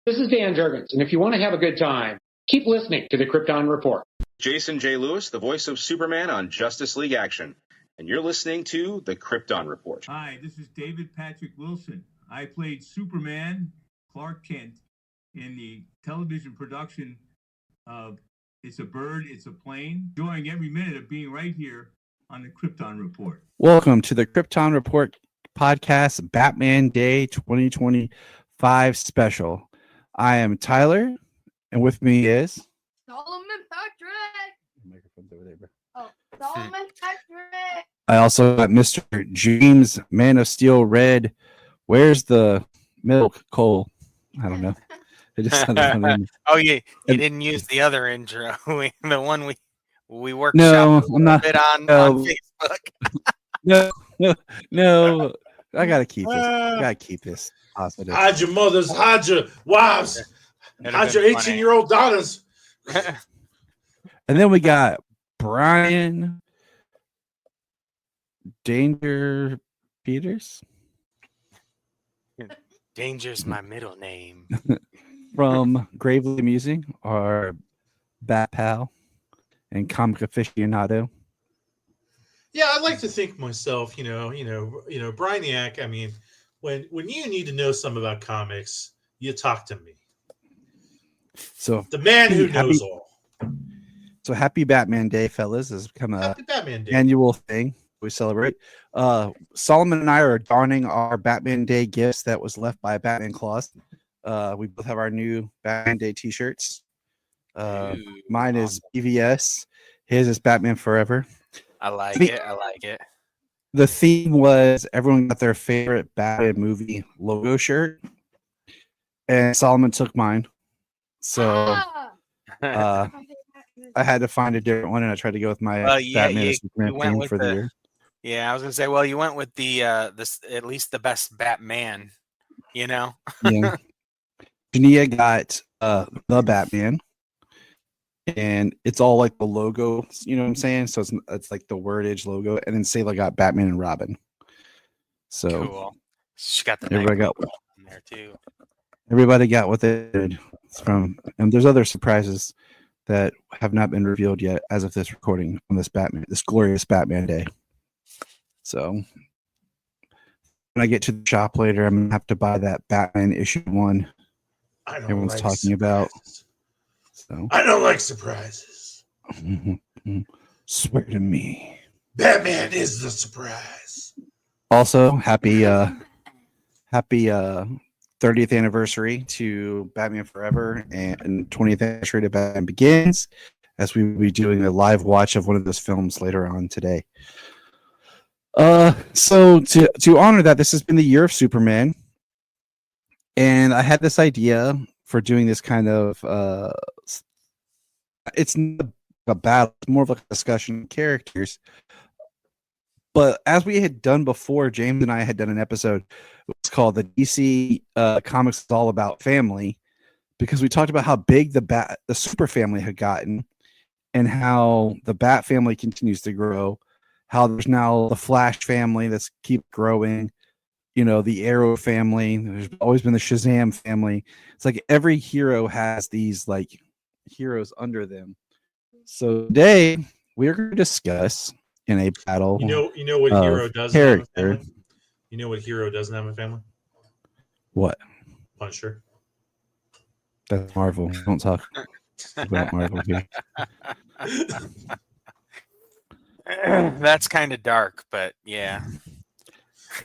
This is Dan Jurgens, and if you want to have a good time, keep listening to the Krypton Report. Jason J. Lewis, the voice of Superman on Justice League Action, and you're listening to the Krypton Report. Hi, this is David Patrick Wilson. I played Superman, Clark Kent, in the television production of It's a Bird, It's a Plane, enjoying every minute of being right here on the Krypton Report. Welcome to the Krypton Report podcast, Batman Day 2025 special. I am Tyler, and with me is Solomon Patrick. Microphone's over there, bro. Oh, Solomon Patrick. I also got Mr. James Man of Steel Red. Where's the milk, Cole? I don't know. It just sounded Oh, yeah, you didn't use the other intro. The one we worked No, I'm not. bit on Facebook. No. I gotta keep this. I gotta keep this positive. Hide your mothers, hide your wives, hide your 18-year-old daughters. And then we got Bryan Danger Peters. Danger's my middle name. From Gravely Amusing, our bat pal and comic aficionado. Yeah, I'd like to think myself, Brainiac. I mean, when you need to know something about comics, you talk to me. So the man who knows all. So happy Batman Day, fellas! Has become a annual thing we celebrate. Solomon and I are donning our Batman Day gifts that was left by Batman Claus. We both have our new Batman Day T-shirts. Mine is BVS. His is Batman Forever. I like it. The theme was everyone got their favorite Batman movie logo shirt, and Solomon took mine. So I had to find a different one, and I tried to go with my Batman Superman theme for the year. Yeah, I was gonna say, well, you went with the at least the best Batman, Yeah. Jania got the Batman, and it's all like the logo, you know what I'm saying? So it's like the wordage logo, and then Sayla got Batman and Robin. So cool. She got the everybody got in there too. Everybody got what they did from, and there's other surprises that have not been revealed yet as of this recording on this glorious Batman Day. So when I get to the shop later, I'm gonna have to buy that Batman issue 1. Everyone's like talking about. So I don't like surprises. Swear to me. Batman is the surprise. Also, happy 30th anniversary to Batman Forever and 20th anniversary to Batman Begins, as we will be doing a live watch of one of those films later on today. So to honor that, this has been the year of Superman. And I had this idea for doing this kind of, it's not a battle, it's more of a discussion of characters. But as we had done before, James and I had done an episode, it was called the DC Comics is All About Family, because we talked about how big the Super Family had gotten and how the Bat Family continues to grow, how there's now the Flash family that's keep growing. The Arrow family. There's always been the Shazam family. It's like every hero has these like heroes under them. So today we are going to discuss in a battle. You know what hero doesn't have a family? You know what hero doesn't have a family? What? Punisher. That's Marvel. Don't talk about Marvel here. That's kind of dark, but yeah.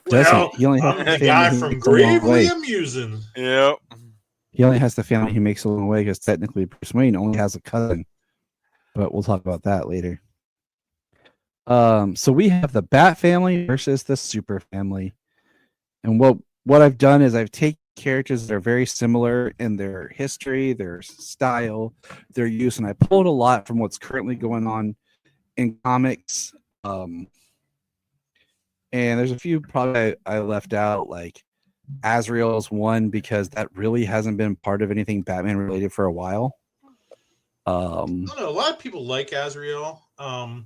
Well, he only has I'm the guy from Gravely Amusing. Yep. He only has the family he makes along the way because technically Bruce Wayne only has a cousin. But we'll talk about that later. So we have the Bat family versus the Super family. And what I've done is I've taken characters that are very similar in their history, their style, their use, and I pulled a lot from what's currently going on in comics. And there's a few probably I left out, like Azrael's one, because that really hasn't been part of anything Batman related for a while. I don't know. A lot of people like Azrael. I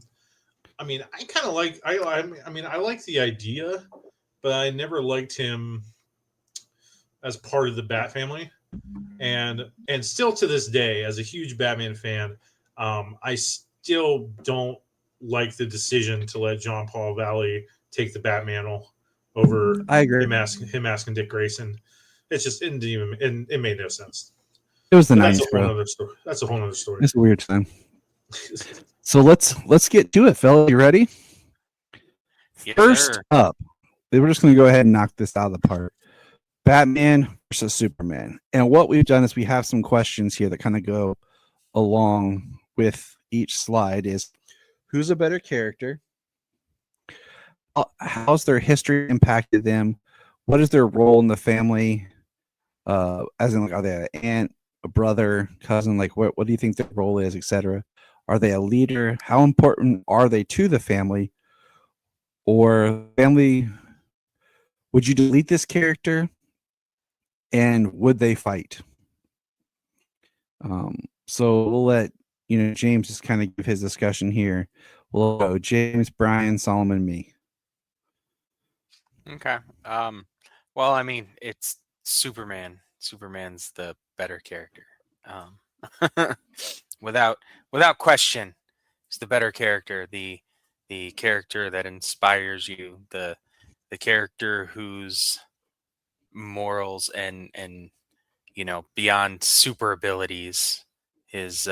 mean, I kind of like. I like the idea, but I never liked him as part of the Bat family. and still to this day, as a huge Batman fan, I still don't like the decision to let John Paul Valley take the Batmantle over I agree. him asking Dick Grayson. It's just it didn't even it made no sense. It was the But 90s, that's a whole bro. other story. That's a whole other story. It's a weird time. So let's get to it, fella. You ready? Yes, First sir. up, we're just going to go ahead and knock this out of the park. Batman versus Superman. And what we've done is we have some questions here that kind of go along with each slide is who's a better character? How's their history impacted them? What is their role in the family? As in, like, are they an aunt, a brother, cousin? Like, what do you think their role is, etc.? Are they a leader? How important are they to the family? Or family, would you delete this character? And would they fight? So we'll let James just kind of give his discussion here. We'll go James, Brian, Solomon, me. Okay. Well, I mean, it's Superman. Superman's the better character. Without question, it's the better character. The character that inspires you. The character whose morals and beyond super abilities, his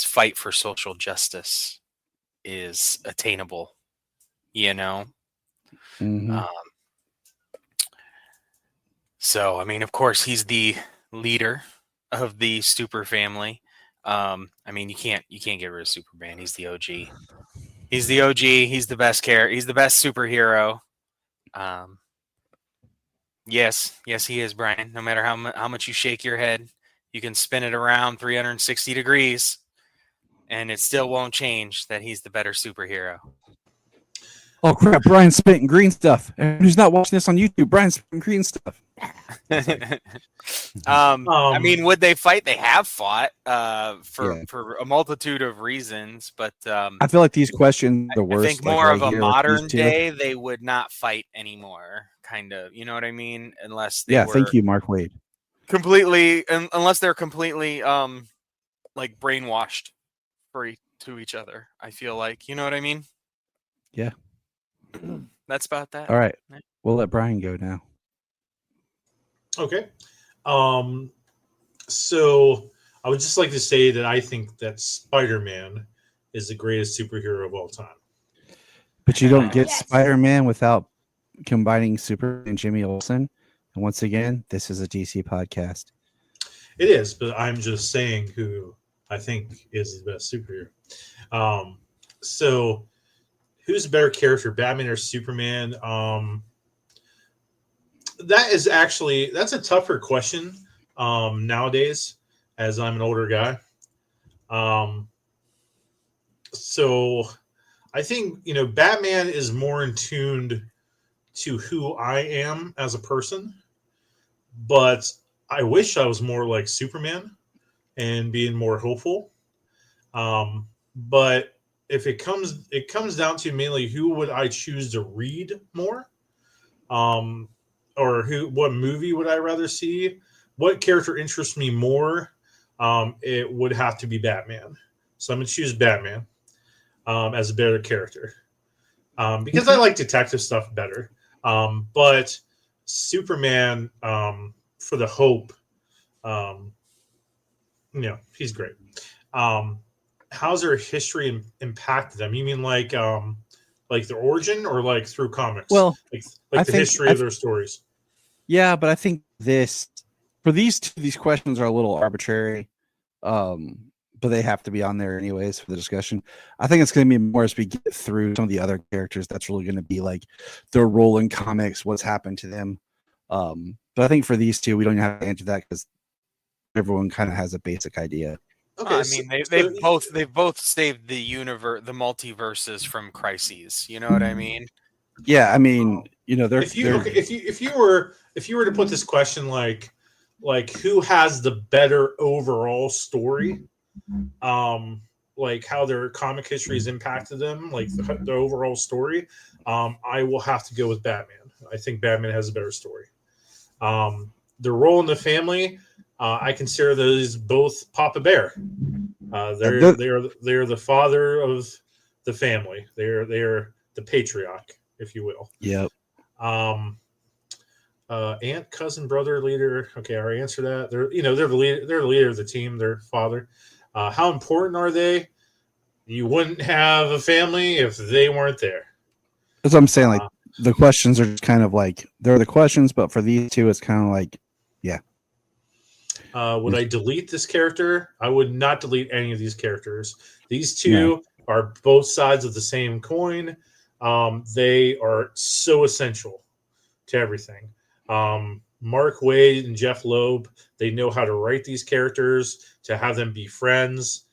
fight for social justice is attainable. Mhm. So, I mean, of course, he's the leader of the super family. I mean, you can't get rid of Superman. He's the OG. He's the OG. He's the best character. He's the best superhero. Yes, he is, Brian. No matter how much you shake your head, you can spin it around 360 degrees, and it still won't change that he's the better superhero. Oh crap! Brian's spitting green stuff. And who's not watching this on YouTube? Brian's spitting green stuff. I mean, would they fight? They have fought for a multitude of reasons, but I feel like these questions are the worst. I think more of a modern day, they would not fight anymore. Kind of, you know what I mean? Unless they were thank you, Mark Wade. Completely, unless they're completely like brainwashed to each other. I feel like, you know what I mean? Yeah. That's about that. All right. We'll let Brian go now. Okay. So I would just like to say that I think that Spider-Man is the greatest superhero of all time. But you don't get Yes. Spider-Man without combining Superman and Jimmy Olsen. And once again, this is a DC podcast. It is, but I'm just saying who I think is the best superhero. So who's a better character, Batman or Superman? That's a tougher question nowadays, as I'm an older guy. So I think Batman is more in tuned to who I am as a person, but I wish I was more like Superman and being more hopeful. But if it comes down to mainly who would I choose to read more, or what movie would I rather see? What character interests me more? It would have to be Batman. So I'm gonna choose Batman as a better character because I like detective stuff better. But Superman, for the hope, he's great. How's their history impact them? You mean like their origin or like through comics? Well, like the history of their stories. Yeah, but I think these questions are a little arbitrary. But they have to be on there anyways for the discussion. I think it's going to be more as we get through some of the other characters. That's really going to be like their role in comics, what's happened to them. But I think for these two, we don't have to answer that because everyone kind of has a basic idea. Okay, I mean, they've both saved the universe, the multiverses from crises. You know what I mean? Yeah, I mean, they're if you were to put this question like who has the better overall story, like how their comic history has impacted them, like the overall story, I will have to go with Batman. I think Batman has a better story. their role in the family, I consider those both Papa Bear. They're the father of the family. They're the patriarch, if you will. Yep. Aunt, cousin, brother, leader. Okay, I already answered that. They're the leader. They're the leader of the team. Their father. How important are they? You wouldn't have a family if they weren't there. That's what I'm saying. Like the questions are just kind of like they're the questions, but for these two, it's kind of like, yeah. Would I delete this character? I would not delete any of these characters. These two are both sides of the same coin. They are so essential to everything. Mark Waid and Jeff Loeb, they know how to write these characters, to have them be friends.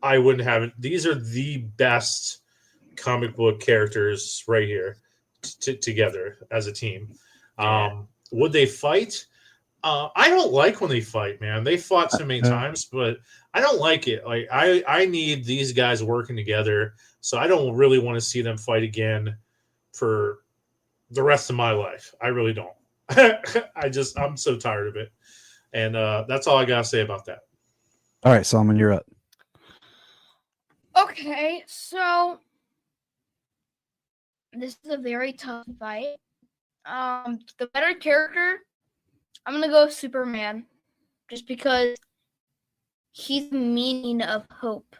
I wouldn't have it. These are the best comic book characters right here together as a team. Would they fight? I don't like when they fight, man. They fought so many times, but I don't like it. Like I need these guys working together, so I don't really want to see them fight again for the rest of my life. I really don't. I'm so tired of it. And that's all I gotta say about that. All right, Solomon, you're up. Okay, so this is a very tough fight. The better character, I'm gonna go Superman, just because he's the meaning of hope.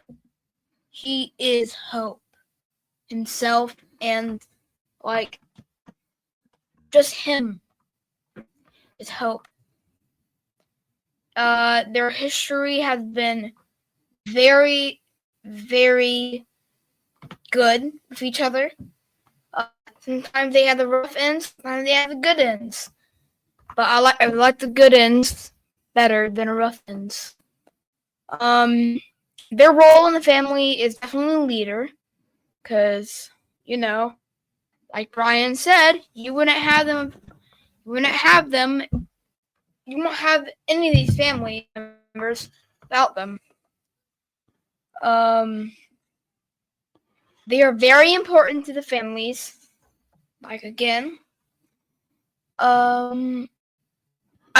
He is hope himself, and like just him is hope. Their history has been very, very good with each other. Sometimes they have the rough ends, sometimes they have the good ends. But I like the good ends better than the rough ends. Their role in the family is definitely leader, because like Bryan said, you wouldn't have them. You wouldn't have any of these family members without them. They are very important to the families. Like again, I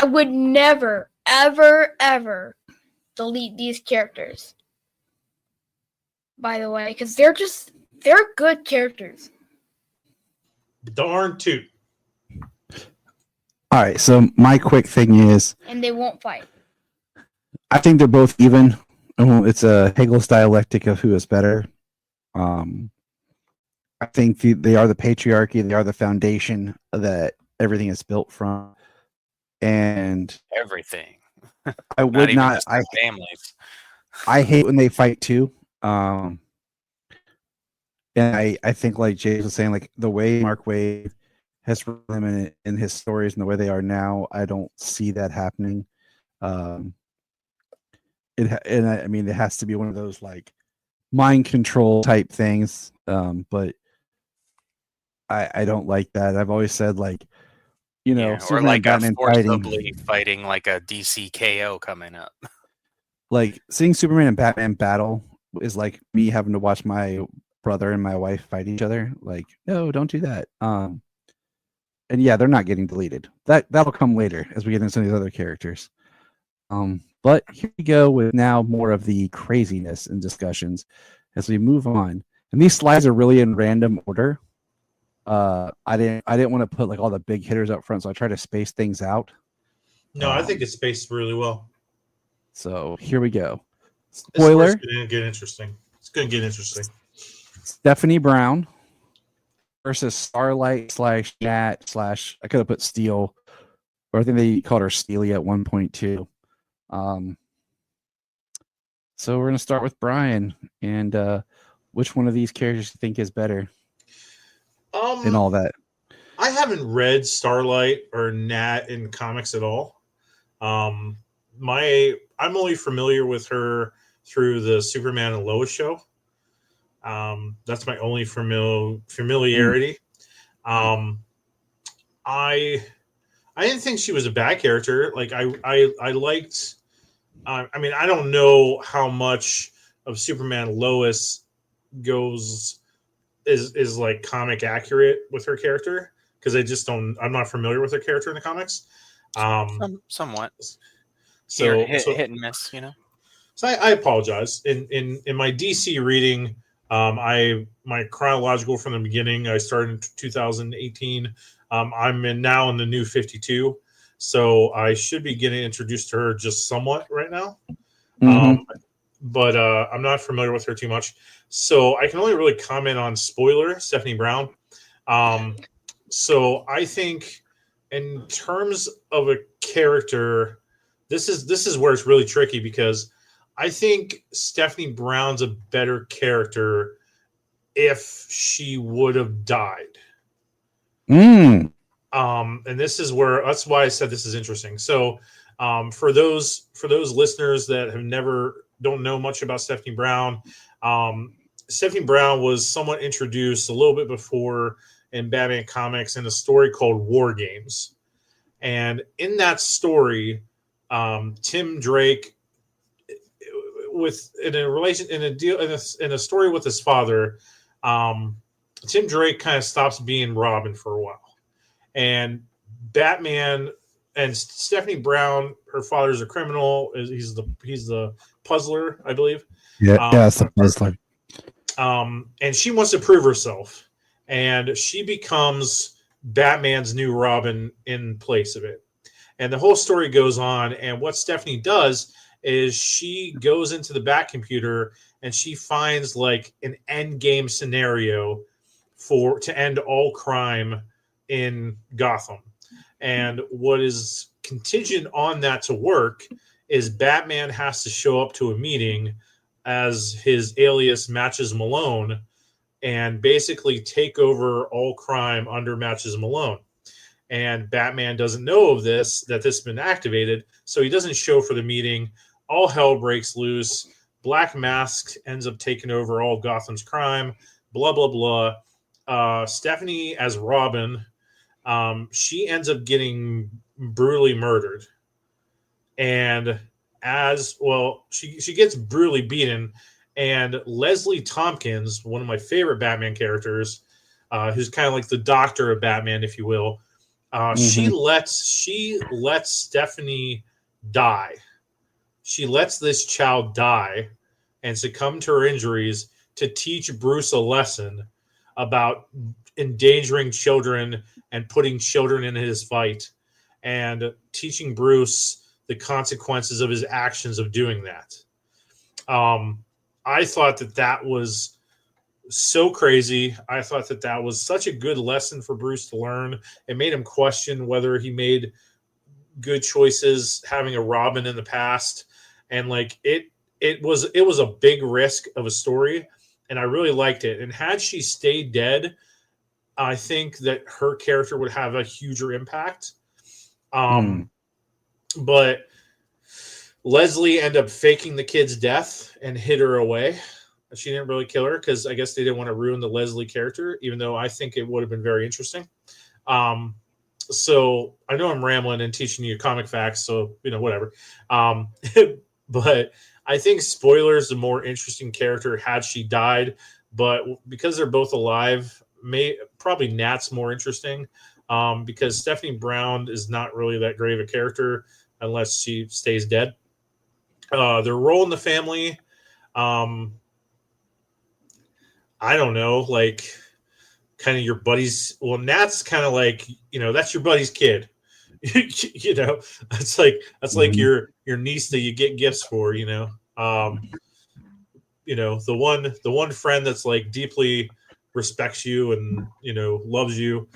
would never, ever, ever delete these characters. By the way, because they're good characters. Darn toot. All right, so my quick thing is, And they won't fight. I think they're both even. It's a Hegel's dialectic of who is better. I think they are the patriarchy. They are the foundation that everything is built from. And Everything. I would even not. just their families. I hate when they fight too. And I think, like James was saying, like the way Mark Waid has them in his stories and the way they are now, I don't see that happening. I mean, it has to be one of those like mind control type things. But I don't like that. I've always said, like, or Superman, like Batman forcibly fighting like a DC KO coming up. Like seeing Superman and Batman battle is like me having to watch my brother and my wife fight each other. Like, no, don't do that. And yeah, they're not getting deleted. That'll come later as we get into some of these other characters. But here we go with now more of the craziness and discussions as we move on. And these slides are really in random order. I didn't want to put like all the big hitters up front, so I tried to space things out. No, I think it's spaced really well. So here we go. Spoiler. It's going to get interesting. It's going to get interesting. Stephanie Brown versus Starlight / Nat / I could have put Steel, or I think they called her Steely at 1.2. So we're going to start with Bryan. And which one of these characters do you think is better in all that? I haven't read Starlight or Nat in comics at all. I'm only familiar with her through the Superman and Lois show. That's my only familiarity. I didn't think she was a bad character. Like I liked. I mean, I don't know how much of Superman Lois is like comic accurate with her character, because I'm not familiar with her character in the comics. Somewhat. So hit and miss, you know. So I apologize. In my DC reading, my chronological from the beginning, I started in 2018. I'm now in the new 52, so I should be getting introduced to her just somewhat right now. But I'm not familiar with her too much, so I can only really comment on spoiler Stephanie Brown. So I think in terms of a character, this is where it's really tricky because I think Stephanie Brown's a better character if she would have died. And that's why I said this is interesting. So for those listeners that don't know much about Stephanie Brown, Stephanie Brown was somewhat introduced a little bit before in Batman comics in a story called War Games. And in that story, Tim Drake, in a story with his father, Tim Drake kind of stops being Robin for a while, and Batman and Stephanie Brown, her father's a criminal. He's the puzzler, I believe. It's the puzzler. And she wants to prove herself, and she becomes Batman's new Robin in place of it. And the whole story goes on, and what Stephanie does is she goes into the Bat computer and she finds like an end game scenario to end all crime in Gotham. And what is contingent on that to work is Batman has to show up to a meeting as his alias Matches Malone and basically take over all crime under Matches Malone. And Batman doesn't know of that this has been activated, so he doesn't show for the meeting. All hell breaks loose. Black Mask ends up taking over all Gotham's crime. Blah, blah, blah. Stephanie as Robin, she ends up getting brutally murdered. And she gets brutally beaten. And Leslie Tompkins, one of my favorite Batman characters, who's kind of like the doctor of Batman, if you will, she lets Stephanie die. She lets this child die and succumb to her injuries to teach Bruce a lesson about endangering children and putting children in his fight and teaching Bruce the consequences of his actions of doing that. I thought that was so crazy. I thought that was such a good lesson for Bruce to learn. It made him question whether he made good choices having a Robin in the past. And like it was a big risk of a story, and I really liked it. And had she stayed dead, I think that her character would have a huger impact. But Leslie ended up faking the kid's death and hid her away. She didn't really kill her because I guess they didn't want to ruin the Leslie character, even though I think it would have been very interesting. So I know I'm rambling and teaching you comic facts, so whatever. But I think Spoiler's the more interesting character had she died. But because they're both alive, probably Nat's more interesting because Stephanie Brown is not really that great of a character unless she stays dead. Their role in the family, I don't know, like kind of your buddy's. Well, Nat's kind of like, that's your buddy's kid. That's like your niece that you get gifts for, the one friend that's like deeply respects you and loves you.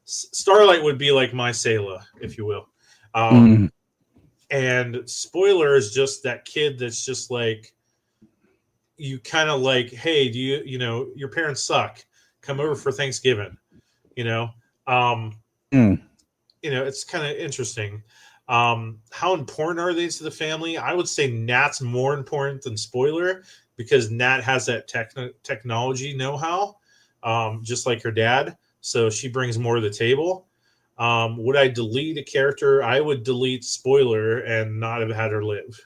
Starlight would be like my Sayla, if you will. And Spoiler is just that kid that's just like, you kind of like, hey, do your parents suck, come over for Thanksgiving, it's kind of interesting. How important are they to the family? I would say Nat's more important than Spoiler because Nat has that technology know-how, just like her dad. So she brings more to the table. Would I delete a character? I would delete Spoiler and not have had her live.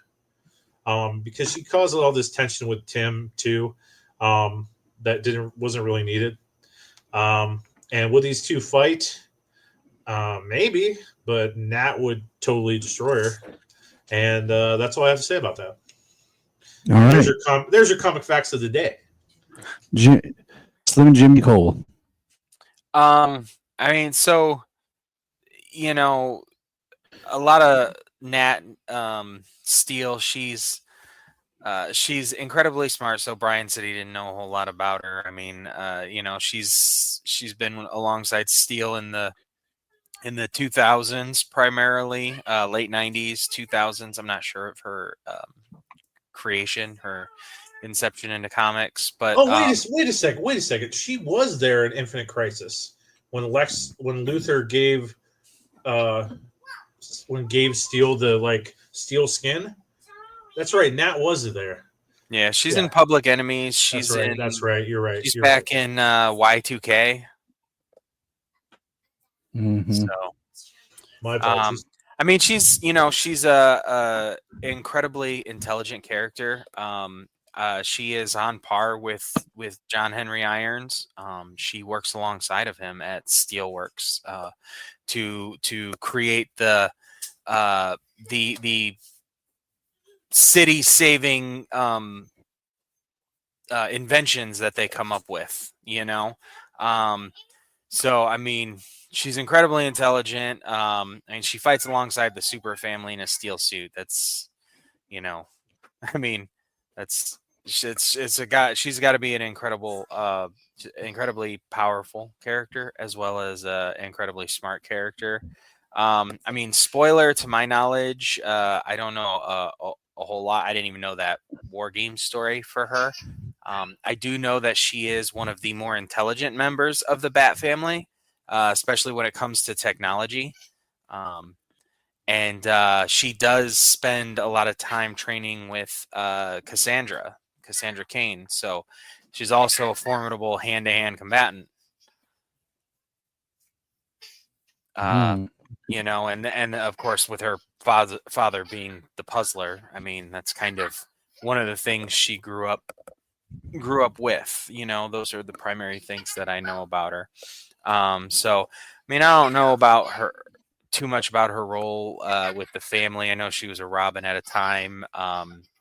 Because she caused all this tension with Tim too, that wasn't really needed. And will these two fight? Maybe, but Nat would totally destroy her. And that's all I have to say about that. All right. There's your comic facts of the day. Slim Jimmy Cole. I mean, so you know, a lot of Nat Steele. She's incredibly smart. So Brian said he didn't know a whole lot about her. I mean, she's been alongside Steele in the 2000s primarily, late 90s, 2000s. I'm not sure of her creation, her inception into comics, but wait a second. She was there in Infinite Crisis when Luthor gave Steel the steel skin. That's right. Nat was there. Yeah, she's in Public Enemies. That's right. You're right. She's back in Y2K. Mm-hmm. So, my apologies. I mean, she's a incredibly intelligent character. She is on par with John Henry Irons. She works alongside of him at Steelworks to create the city saving inventions that they come up with. So I mean, she's incredibly intelligent. And she fights alongside the Super Family in a steel suit. That's, I mean, it's a guy. She's got to be an incredibly powerful character as well as an incredibly smart character. I mean, spoiler to my knowledge, I don't know a whole lot. I didn't even know that War Games story for her. I do know that she is one of the more intelligent members of the Bat family, especially when it comes to technology. And she does spend a lot of time training with Cassandra Cain. So she's also a formidable hand-to-hand combatant. And of course with her father being the puzzler, I mean, that's kind of one of the things she grew up with. Those are the primary things that I know about her. So I mean, I don't know about her too much about her role with the family. I know she was a Robin at a time.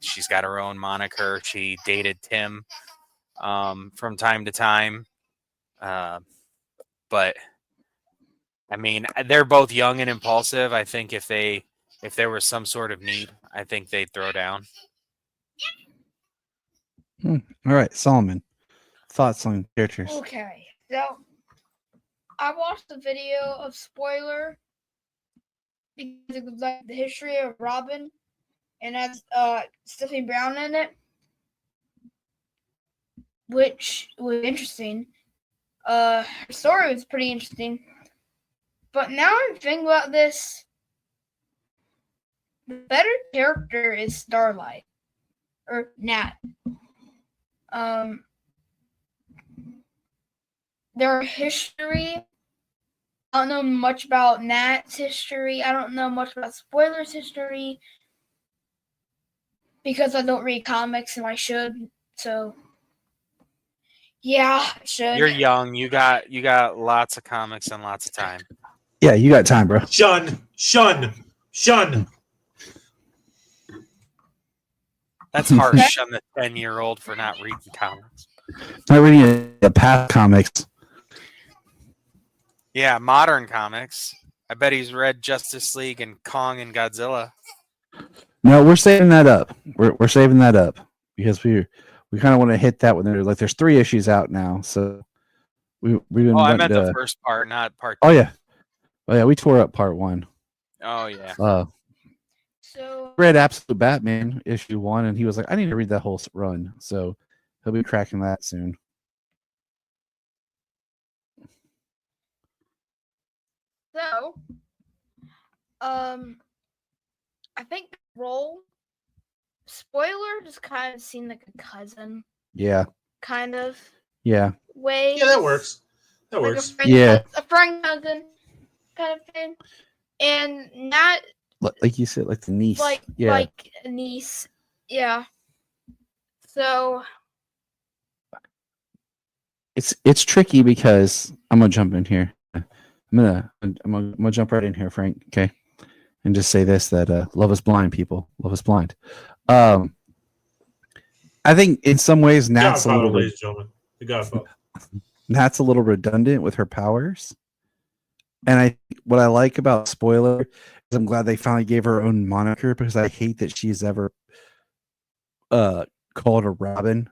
She's got her own moniker. She dated Tim from time to time. But I mean, they're both young and impulsive. I think if there was some sort of need, I think they'd throw down. All right, Solomon. Thoughts on characters? Okay, so I watched the video of Spoiler because it was like the history of Robin, and has Stephanie Brown in it, which was interesting. Her story was pretty interesting. But now I'm thinking about this. The better character is Starlight. Or Nat. Their history. I don't know much about Nat's history. I don't know much about Spoiler's history. Because I don't read comics and I should. So yeah, I should. You're young. You got lots of comics and lots of time. Yeah, you got time, bro. Shun. That's harsh on the 10-year-old for not reading comics. Not reading the past comics. Yeah, modern comics. I bet he's read Justice League and Kong and Godzilla. No, we're saving that up. We're saving that up because we kind of want to hit that when there's 3 issues out now. So we've been. I meant the first part, not part 2. Oh yeah, we tore up part 1. Oh yeah. So Read Absolute Batman issue 1, and he was like, "I need to read that whole run." So he'll be cracking that soon. So, I think the role Spoiler just kind of seemed like a cousin. Yeah. Kind of. Yeah. Way. Yeah, that works. That like works. A friend cousin kind of thing, and not like you said, like the niece. like a niece. Yeah. So it's tricky because I'm gonna jump in here. I'm gonna jump right in here, Frank. Okay, and just say this: that love is blind, people. Love is blind. Um, I think in some ways Nat's a Godfather, little ladies and gentlemen. The Godfather. Nat's a little redundant with her powers. And what I like about Spoiler is I'm glad they finally gave her own moniker, because I hate that she's ever called a Robin,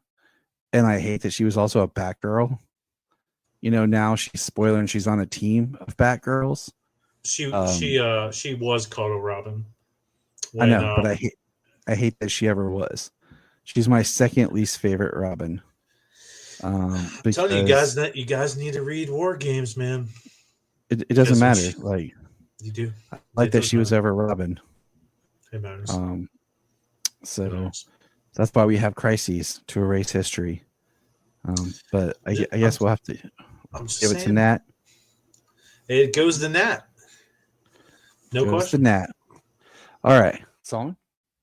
and I hate that she was also a Batgirl. You know, now she's Spoiler and she's on a team of Batgirls. She was called a Robin. I know, but I hate that she ever was. She's my second least favorite Robin. I'm telling you guys need to read War Games, man. It doesn't matter. Like, you do. I like that she was ever Robin. It matters. So that's why we have crises to erase history. But I guess we'll have to give it to Nat. It goes to Nat. No question. To Nat. All right, Song.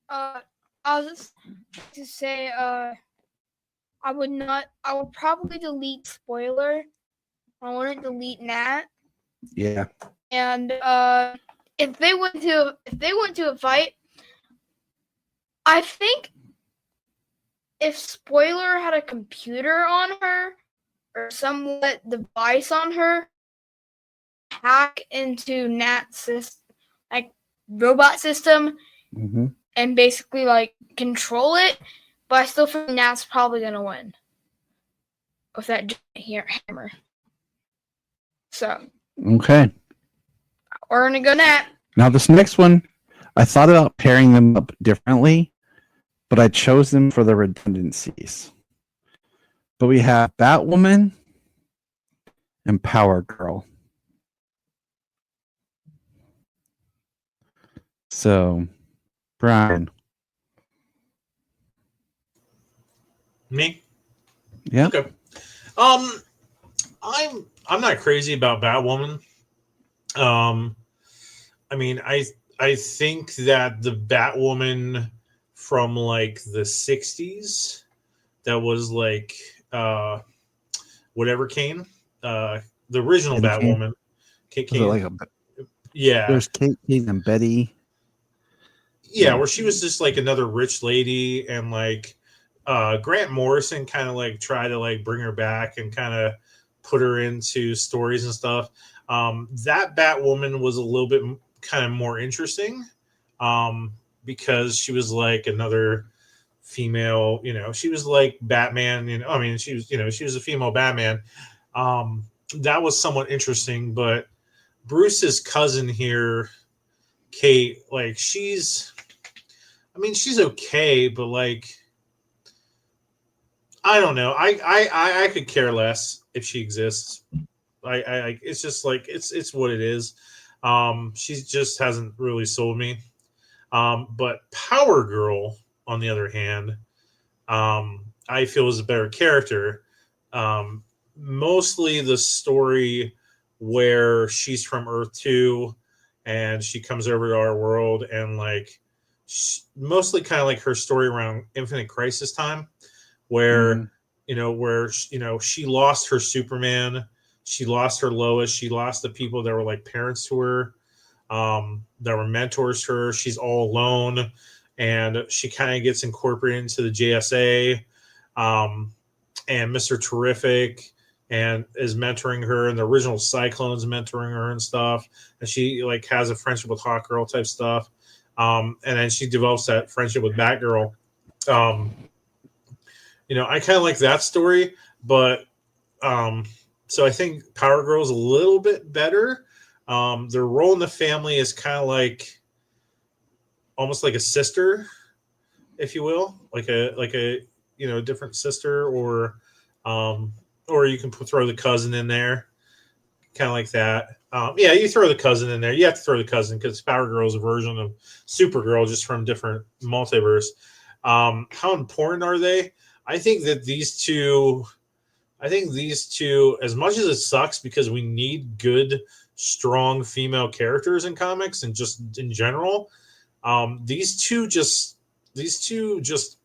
I was just to say, I would probably delete Spoiler. I wouldn't delete Nat. Yeah. And if they went to a fight, I think if Spoiler had a computer on her or somewhat device on her, hack into Nat's robot system, and basically control it. But I still think Nat's probably gonna win with that hammer. So okay, we're gonna go Nat. Now this next one, I thought about pairing them up differently, but I chose them for the redundancies. But we have Batwoman and Power Girl. So, Brian. Me? Yeah. Okay. I'm not crazy about Batwoman. I mean, I think that the Batwoman from like the 60s that was like whatever Kane, the original Batwoman. Kane. Yeah. There's Kate and Betty. Yeah, where she was just like another rich lady, and like Grant Morrison kind of like tried to like bring her back and kind of put her into stories and stuff. That Batwoman was a little bit kind of more interesting because she was like another female, she was like Batman, she was a female Batman. That was somewhat interesting, but Bruce's cousin here, Kate, like she's okay, but like I don't know. I could care less if she exists. I it's just like it's what it is. She just hasn't really sold me. But Power Girl, on the other hand, I feel is a better character. Mostly the story where she's from Earth 2 and she comes over to our world, and like mostly kind of like her story around Infinite Crisis time, where she lost her Superman, she lost her Lois, she lost the people that were like parents to her, that were mentors to her. She's all alone, and she kind of gets incorporated into the JSA, and Mr. Terrific and is mentoring her, and the original Cyclone's mentoring her and stuff, and she like has a friendship with Hawkgirl type stuff, and then she develops that friendship with Batgirl. I kind of like that story, but so I think Power Girl is a little bit better. Their role in the family is kind of like almost like a sister, if you will, like a different sister, or you can throw the cousin in there, kind of like that. Yeah, you throw the cousin in there. You have to throw the cousin because Power Girl is a version of Supergirl, just from different multiverse. How important are they? I think these two, as much as it sucks because we need good, strong female characters in comics and just in general, these two just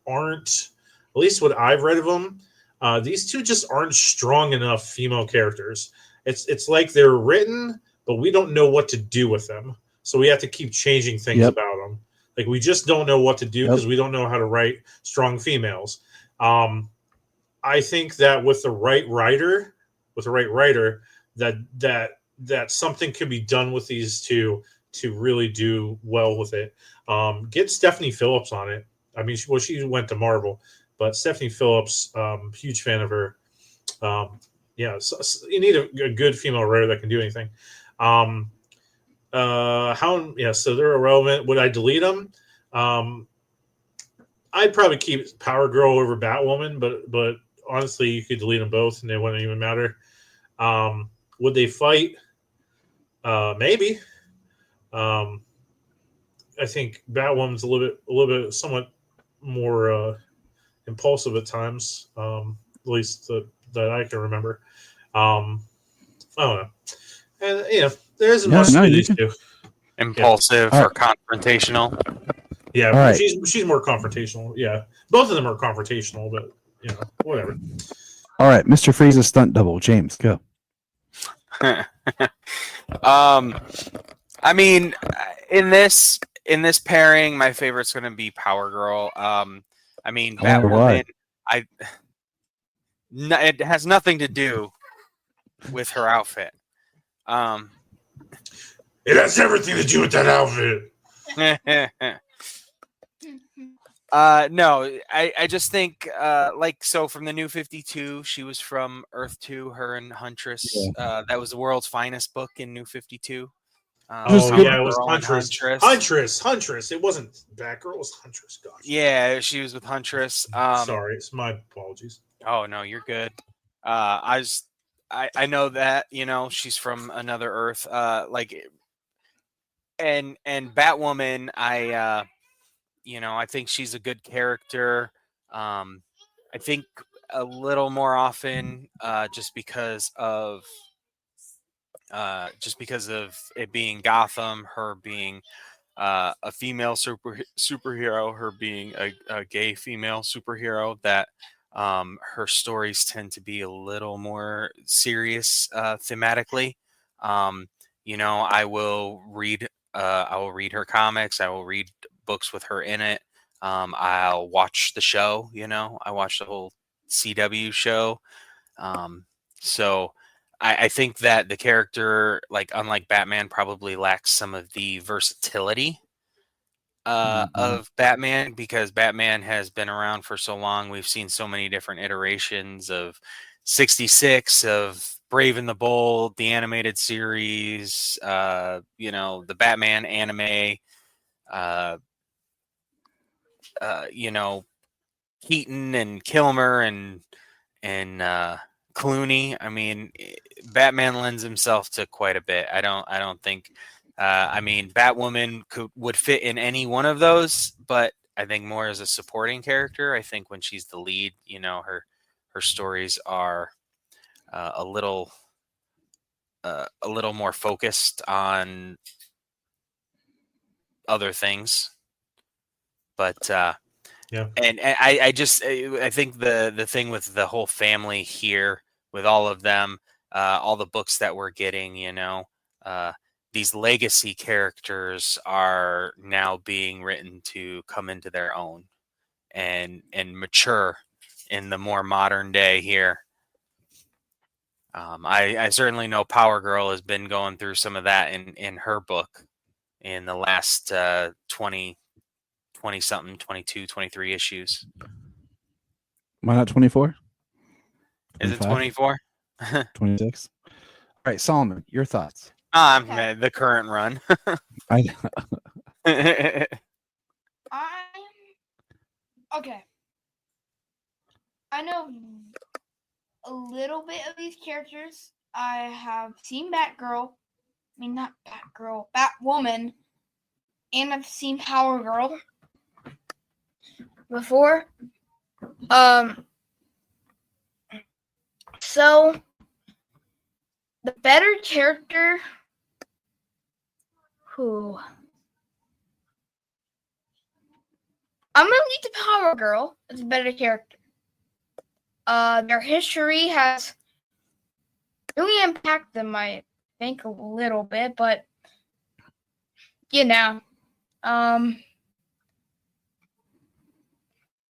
aren't, at least what I've read of them, These two just aren't strong enough female characters. It's like they're written, but we don't know what to do with them. So we have to keep changing things about them. Like we just don't know what to do because we don't know how to write strong females. I think that with the right writer, that something could be done with these two to really do well with it. Get Stephanie Phillips on it. I mean, she went to Marvel, but Stephanie Phillips, huge fan of her. So you need a good female writer that can do anything. So they're irrelevant. Would I delete them? I'd probably keep Power Girl over Batwoman, but honestly, you could delete them both and they wouldn't even matter. Would they fight? Maybe. I think Batwoman's a little bit somewhat more impulsive at times, at least that I can remember. I don't know. And there isn't much to these two. Impulsive or confrontational. Yeah, she's more confrontational. Yeah, both of them are confrontational, but whatever. All right, Mr. Freeze's stunt double, James, go. I mean, in this pairing, my favorite's going to be Power Girl. I mean, Batwoman. It has nothing to do with her outfit. It has everything to do with that outfit. No, I just think from the New 52, she was from Earth 2, her and Huntress. Yeah. That was the world's finest book in New 52. It was Huntress. It wasn't Batgirl, it was Huntress. Gosh. Yeah, she was with Huntress. Sorry, it's my apologies. Oh no, you're good. I know that, she's from another Earth. And Batwoman, I think she's a good character. I think a little more often, just because of it being Gotham, her being a female superhero, her being a gay female superhero, that her stories tend to be a little more serious thematically. I will read her comics. I will read books with her in it. I'll watch the show. I watched the whole CW show. So I think that the character, unlike Batman, probably lacks some of the versatility of Batman, because Batman has been around for so long. We've seen so many different iterations of 66, of Brave and the Bold, the animated series, the Batman anime, Keaton and Kilmer and Clooney. I mean, Batman lends himself to quite a bit. I don't think. Batwoman would fit in any one of those, but I think more as a supporting character. I think when she's the lead, her stories are a little more focused on other things. But and I think the thing with the whole family here, with all of them, all the books that we're getting, these legacy characters are now being written to come into their own and mature in the more modern day here. I certainly know Power Girl has been going through some of that in her book in the last 20 something, 22, 23 issues. Why not 24? Is it 24? 26. All right, Solomon, your thoughts. The current run. Okay. I know a little bit of these characters. I have seen Batgirl. I mean, not Batgirl, Batwoman. And I've seen Power Girl before. So the better character I'm gonna lead to Power Girl as a better character. their history has really impacted them, I think, a little bit, but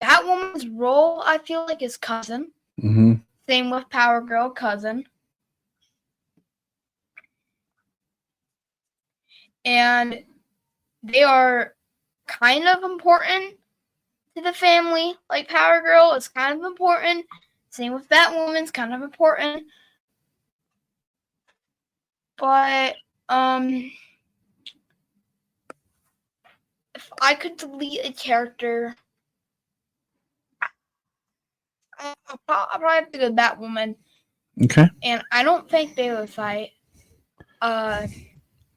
Batwoman's role, I feel like, is cousin. Mm-hmm. Same with Power Girl, cousin. And they are kind of important to the family. Like Power Girl is kind of important. Same with Batwoman's kind of important. But if I could delete a character, I'll probably have to go Batwoman. Okay. And I don't think they would fight.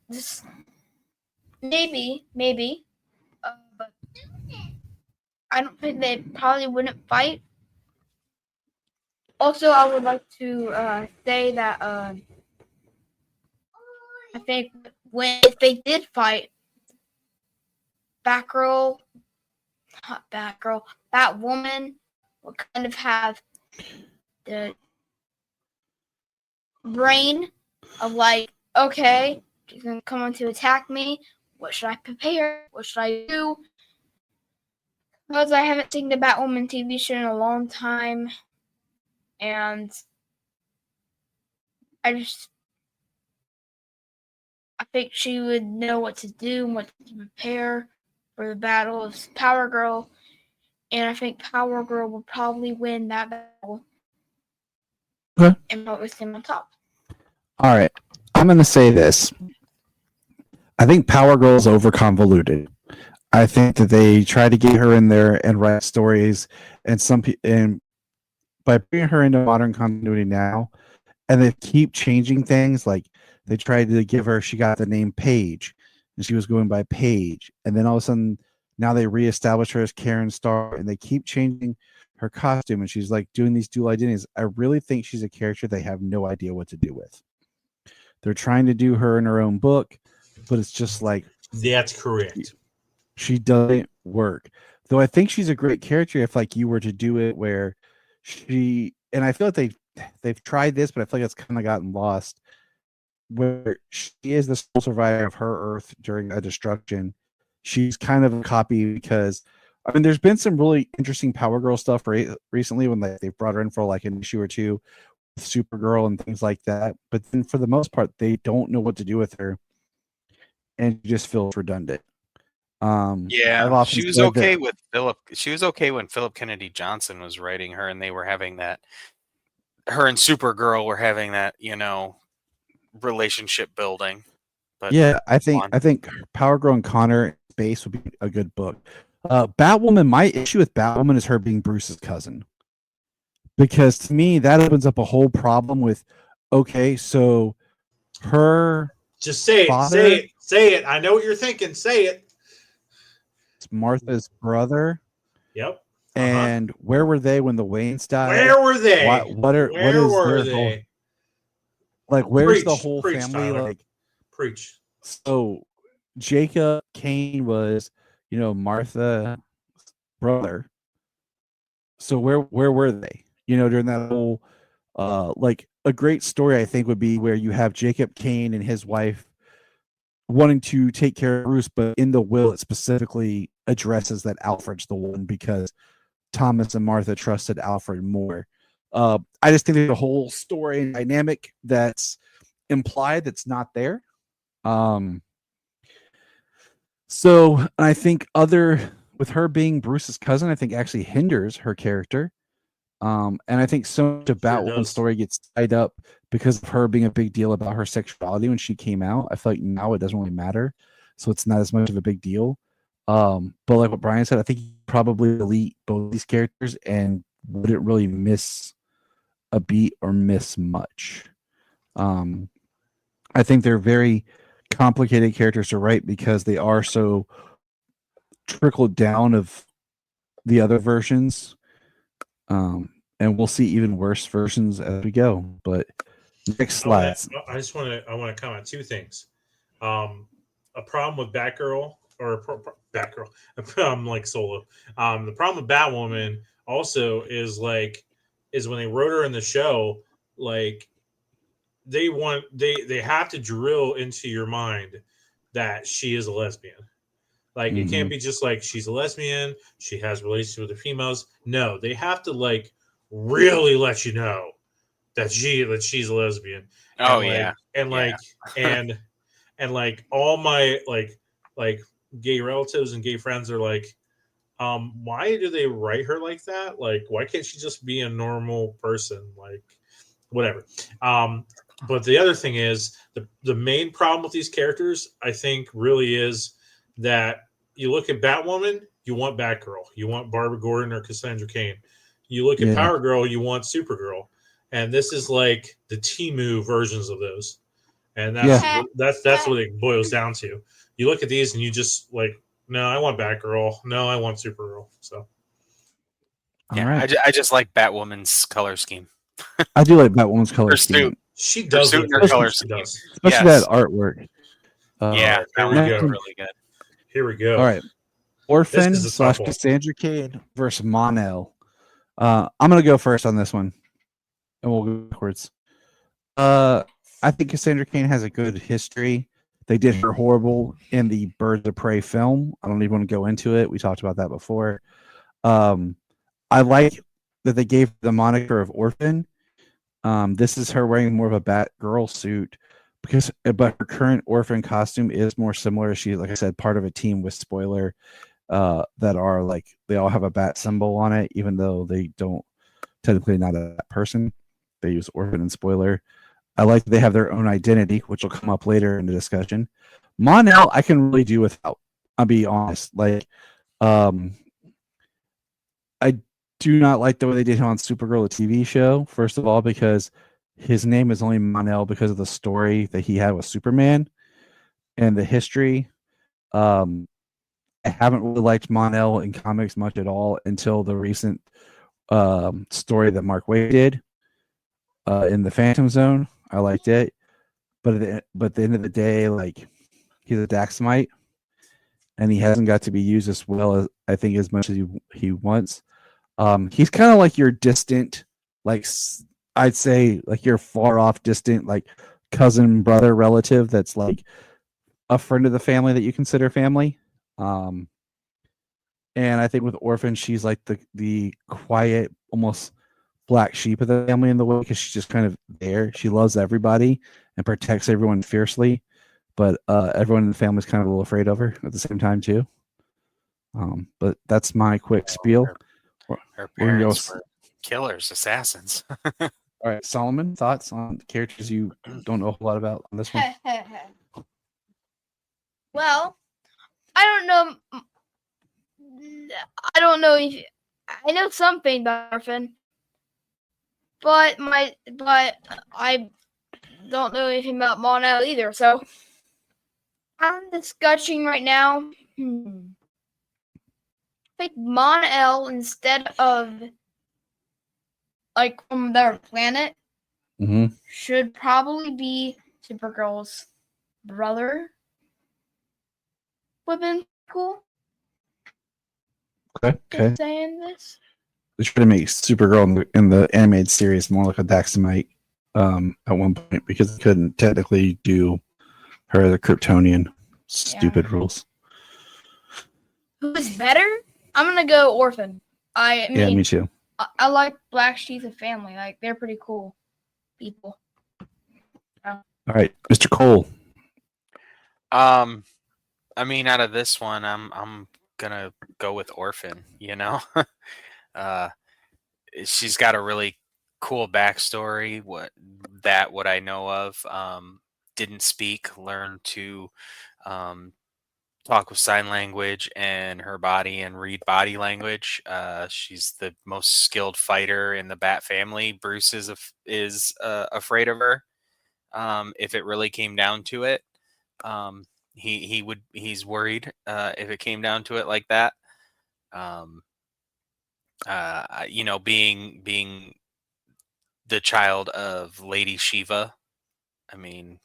Just maybe. But I don't think they probably wouldn't fight. Also, I would like to say that I think if they did fight, Batwoman would kind of have the brain of like, okay, she's gonna come on to attack me. What should I prepare? What should I do? Because I haven't seen the Batwoman TV show in a long time, and I think she would know what to do, what to prepare for the battle of Power Girl, and I think Power Girl will probably win that battle. Okay. And probably stand on top. All right. I'm going to say this. I think Power Girl is over convoluted. I think that they try to get her in there and write stories, and by bringing her into modern continuity now, and they keep changing things. Like they tried to give her, she got the name Paige, and she was going by Paige, and then all of a sudden now they reestablish her as Karen Starr, and they keep changing her costume, and she's like doing these dual identities. I really think she's a character they have no idea what to do with. They're trying to do her in her own book, but it's just like that's correct. She doesn't work. Though I think she's a great character if like you were to do it where she, and I feel like they've tried this, but I feel like it's kind of gotten lost. Where she is the sole survivor of her Earth during a destruction. She's kind of a copy because I mean, there's been some really interesting Power Girl stuff recently when they've brought her in for like an issue or two with Supergirl and things like that. But then for the most part, they don't know what to do with her, and it just feels redundant. Yeah, she was okay with Philip. She was okay when Philip Kennedy Johnson was writing her, and they were having that. Her and Supergirl were having that, relationship building. But yeah, I think Power Girl and Connor Space would be a good book. Batwoman. My issue with Batwoman is her being Bruce's cousin, because to me that opens up a whole problem with. Okay, so her just say it, say it. I know what you're thinking. Say it. Martha's brother. Yep. And where were they when the Waynes died? Where were they? Where's the whole family? Tyler. Like, preach. So Jacob Kane was, Martha's brother. So where were they? During that whole, like a great story I think would be where you have Jacob Kane and his wife wanting to take care of Bruce, but in the will it specifically addresses that Alfred's the one because Thomas and Martha trusted Alfred more. I just think there's a whole story and dynamic that's implied that's not there. So I think with her being Bruce's cousin, I think actually hinders her character. And I think so much about Batwoman's story gets tied up because of her being a big deal about her sexuality when she came out. I feel like now it doesn't really matter, so it's not as much of a big deal. But like what Brian said, I think you probably delete both these characters and wouldn't really miss a beat or miss much. I think they're very complicated characters to write because they are so trickled down of the other versions. And we'll see even worse versions as we go. But next slides. I want to comment two things. A problem with Batgirl or Batgirl. I'm like Solo. The problem with Batwoman also is like is when they wrote her in the show, like they have to drill into your mind that she is a lesbian. Like it can't be just like she's a lesbian, she has relations with the females. No, they have to like really let you know that she's a lesbian. Oh And yeah. and like all my like gay relatives and gay friends are like, why do they write her like that? Like, why can't she just be a normal person? Like, whatever. But the other thing is the main problem with these characters, I think, really is that you look at Batwoman, you want Batgirl, you want Barbara Gordon or Cassandra Cain. You look at Power Girl, you want Supergirl, and this is like the Timu versions of those, and that's what it boils down to. You look at these and you just like, no, I want Batgirl, no, I want Supergirl. So, Yeah, right. I just like Batwoman's color scheme. I do like Batwoman's color Her scheme. suit. she does Her look suit and her good. color She scheme. does. Especially Yes. that artwork. Yeah, here we that go. was really good. Here we go. All right. This Orphan is a tough / one. Cassandra Cain versus Mon-El. I'm gonna go first on this one, and we'll go backwards. I think Cassandra Cain has a good history. They did her horrible in the Birds of Prey film. I don't even want to go into it. We talked about that before. I like that they gave the moniker of Orphan. This is her wearing more of a Batgirl suit but her current Orphan costume is more similar. She, like I said, part of a team with Spoiler that are like they all have a bat symbol on it, even though they don't technically not a person. They use Orphan and Spoiler. I like they have their own identity, which will come up later in the discussion. Mon-El, I can really do without. I'll be honest. Like, I do not like the way they did him on Supergirl, the TV show. First of all, because his name is only Mon-El because of the story that he had with Superman and the history. I haven't really liked Mon-El in comics much at all until the recent story that Mark Waid did in the Phantom Zone. I liked it, but at the end of the day, like he's a Daxamite, and he hasn't got to be used as well as I think as much as he wants. He's kind of like your distant, like I'd say, like your far off, distant, like cousin, brother, relative that's like a friend of the family that you consider family. And I think with Orphan, she's like the quiet, almost black sheep of the family in the way because she's just kind of there. She loves everybody and protects everyone fiercely, but everyone in the family is kind of a little afraid of her at the same time too. But that's my quick spiel. Her parents were killers, assassins. All right, Solomon, thoughts on the characters you don't know a lot about on this one? Well, I don't know. I don't know if I know something about Orphan, but I don't know anything about Mon-El either. So I'm discussing right now. I think Mon-El instead of like from their planet should probably be Supergirl's brother. Would have been cool. Okay. Just saying this. They tried to make Supergirl in the animated series more like a Daxamite at one point because they couldn't technically do her as a Kryptonian. Stupid rules. Who's better? I'm gonna go Orphan. I mean, yeah, me too. I like Black Sheep of Family. Like they're pretty cool people. All right, Mr. Cole. I mean, out of this one, I'm gonna go with Orphan. You know, she's got a really cool backstory. What I know of, didn't speak, learned to talk with sign language and her body and read body language. She's the most skilled fighter in the Bat family. Bruce is afraid of her. If it really came down to it, he's worried if it came down to it like that. You know, being the child of Lady Shiva, I mean,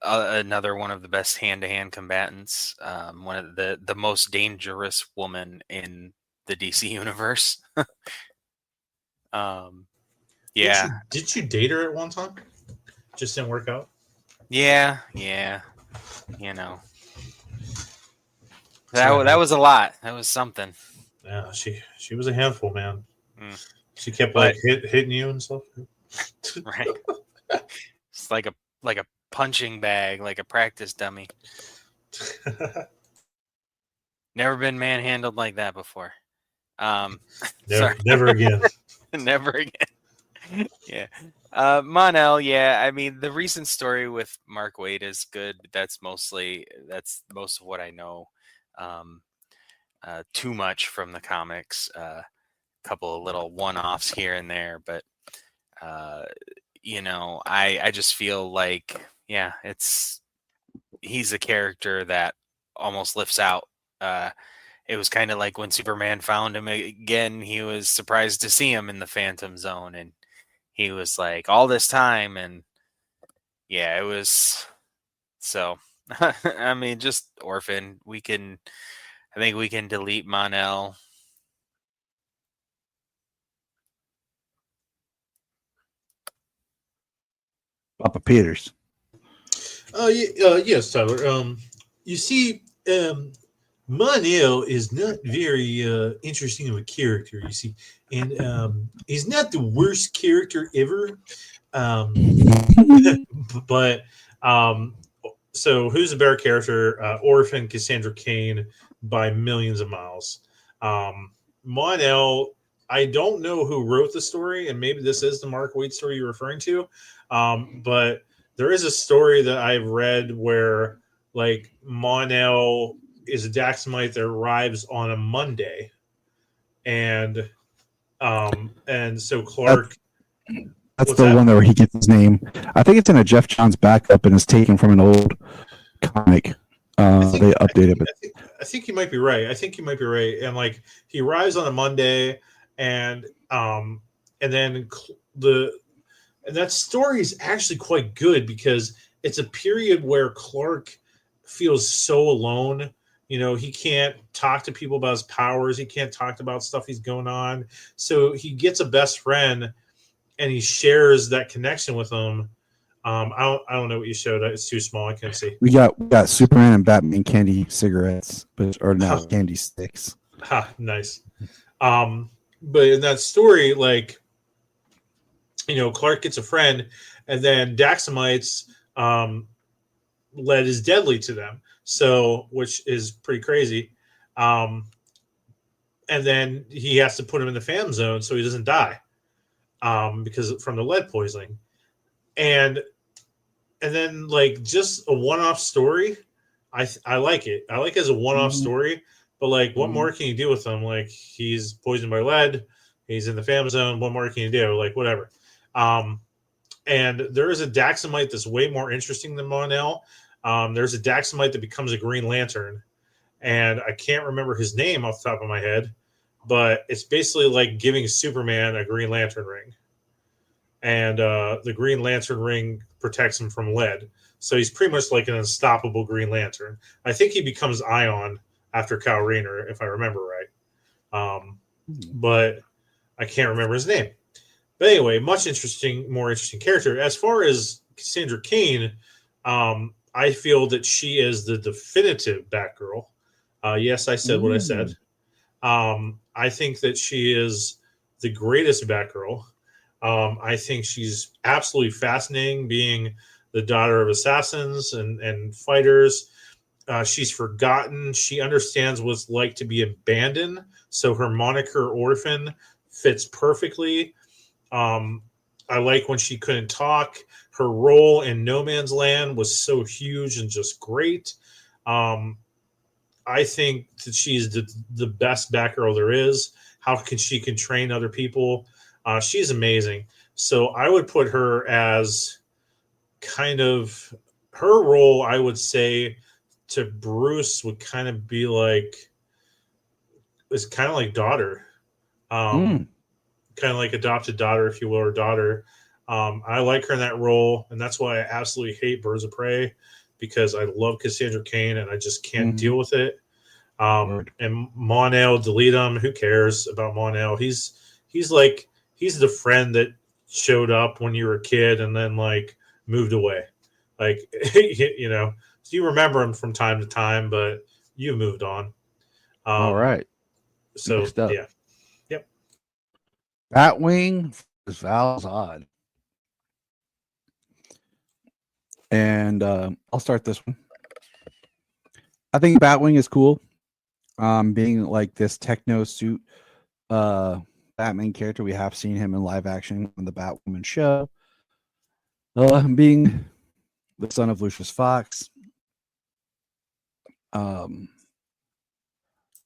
another one of the best hand-to-hand combatants, one of the most dangerous woman in the DC universe. Yeah, Did you date her at one time? Just didn't work out. yeah. You know, that was a lot. That was something. Yeah, she was a handful, man. Mm. She kept But- like hitting you and stuff. Right. It's like a punching bag, like a practice dummy. Never been manhandled like that before. Sorry. Never again. Never again. Yeah. Monel, yeah. I mean, the recent story with Mark Waid is good. That's most of what I know. Too much from the comics. Couple of little one-offs here and there, but I just feel like, yeah, he's a character that almost lifts out. It was kind of like when Superman found him again, he was surprised to see him in the Phantom Zone, and he was like, all this time, and yeah, it was so. I mean, just Orphan. I think we can delete Monel. Papa Peters. Yes, Tyler. You see, Monel is not very interesting of a character, you see, and he's not the worst character ever. But so who's a better character? Orphan, Cassandra Cain by millions of miles. Monel, I don't know who wrote the story, and maybe this is the Mark Waid story you're referring to. But there is a story that I've read where like Monel is a Daxamite that arrives on a Monday, and so Clark. That's the one where he gets his name. I think it's in a Jeff Johns backup and is taken from an old comic. They updated it. I think you might be right. And like he arrives on a Monday, and then and that story is actually quite good because it's a period where Clark feels so alone. You know, he can't talk to people about his powers. He can't talk about stuff he's going on. So he gets a best friend, and he shares that connection with them. I don't know what you showed. It's too small. I can't see. We got Superman and Batman candy cigarettes, candy sticks. Ha, nice. But in that story, like, you know, Clark gets a friend, and then Daxamites lead is deadly to them. So, which is pretty crazy. And then he has to put him in the Phantom Zone so he doesn't die. Because from the lead poisoning, and then like just a one-off story, I like it. I like it as a one-off story, but like, what more can you do with him? Like, he's poisoned by lead, he's in the Phantom Zone. What more can you do? Like, whatever. And there is a Daxamite that's way more interesting than Monel. There's a Daxamite that becomes a Green Lantern, and I can't remember his name off the top of my head. But it's basically like giving Superman a Green Lantern ring. And the Green Lantern ring protects him from lead. So he's pretty much like an unstoppable Green Lantern. I think he becomes Ion after Kyle Rayner, if I remember right. But I can't remember his name. But anyway, more interesting character. As far as Cassandra Cain, I feel that she is the definitive Batgirl. Yes, I said what I said. I think that she is the greatest Batgirl. I think she's absolutely fascinating, being the daughter of assassins and fighters. She's forgotten. She understands what it's like to be abandoned. So her moniker Orphan fits perfectly. I like when she couldn't talk. Her role in No Man's Land was so huge and just great. I think that she's the best Batgirl there is. How can she train other people? She's amazing. So I would put her as kind of her role, I would say, to Bruce would kind of be like, it's kind of like daughter. Kind of like adopted daughter, if you will, or daughter. I like her in that role, and that's why I absolutely hate Birds of Prey, because I love Cassandra Cain and I just can't deal with it. And Monel, delete him. Who cares about Monel? He's he's the friend that showed up when you were a kid and then like moved away. Like you know, so you remember him from time to time, but you moved on. All right. So Next up. yeah. Yep. Batwing is Val-Zod. And I'll start this one. I think Batwing is cool. Being like this techno suit Batman character. We have seen him in live action on the Batwoman show. Being the son of Lucius Fox.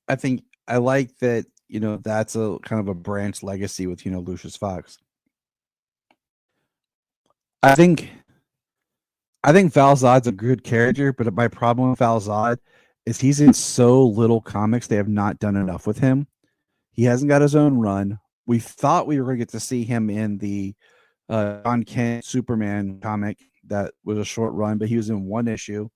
I think I like that, you know, that's a kind of a branch legacy with, you know, Lucius Fox. I think Val-Zod's a good character, but my problem with Val-Zod is he's in so little comics. They have not done enough with him. He hasn't got his own run. We thought we were going to get to see him in the John Kent Superman comic that was a short run, but he was in one issue.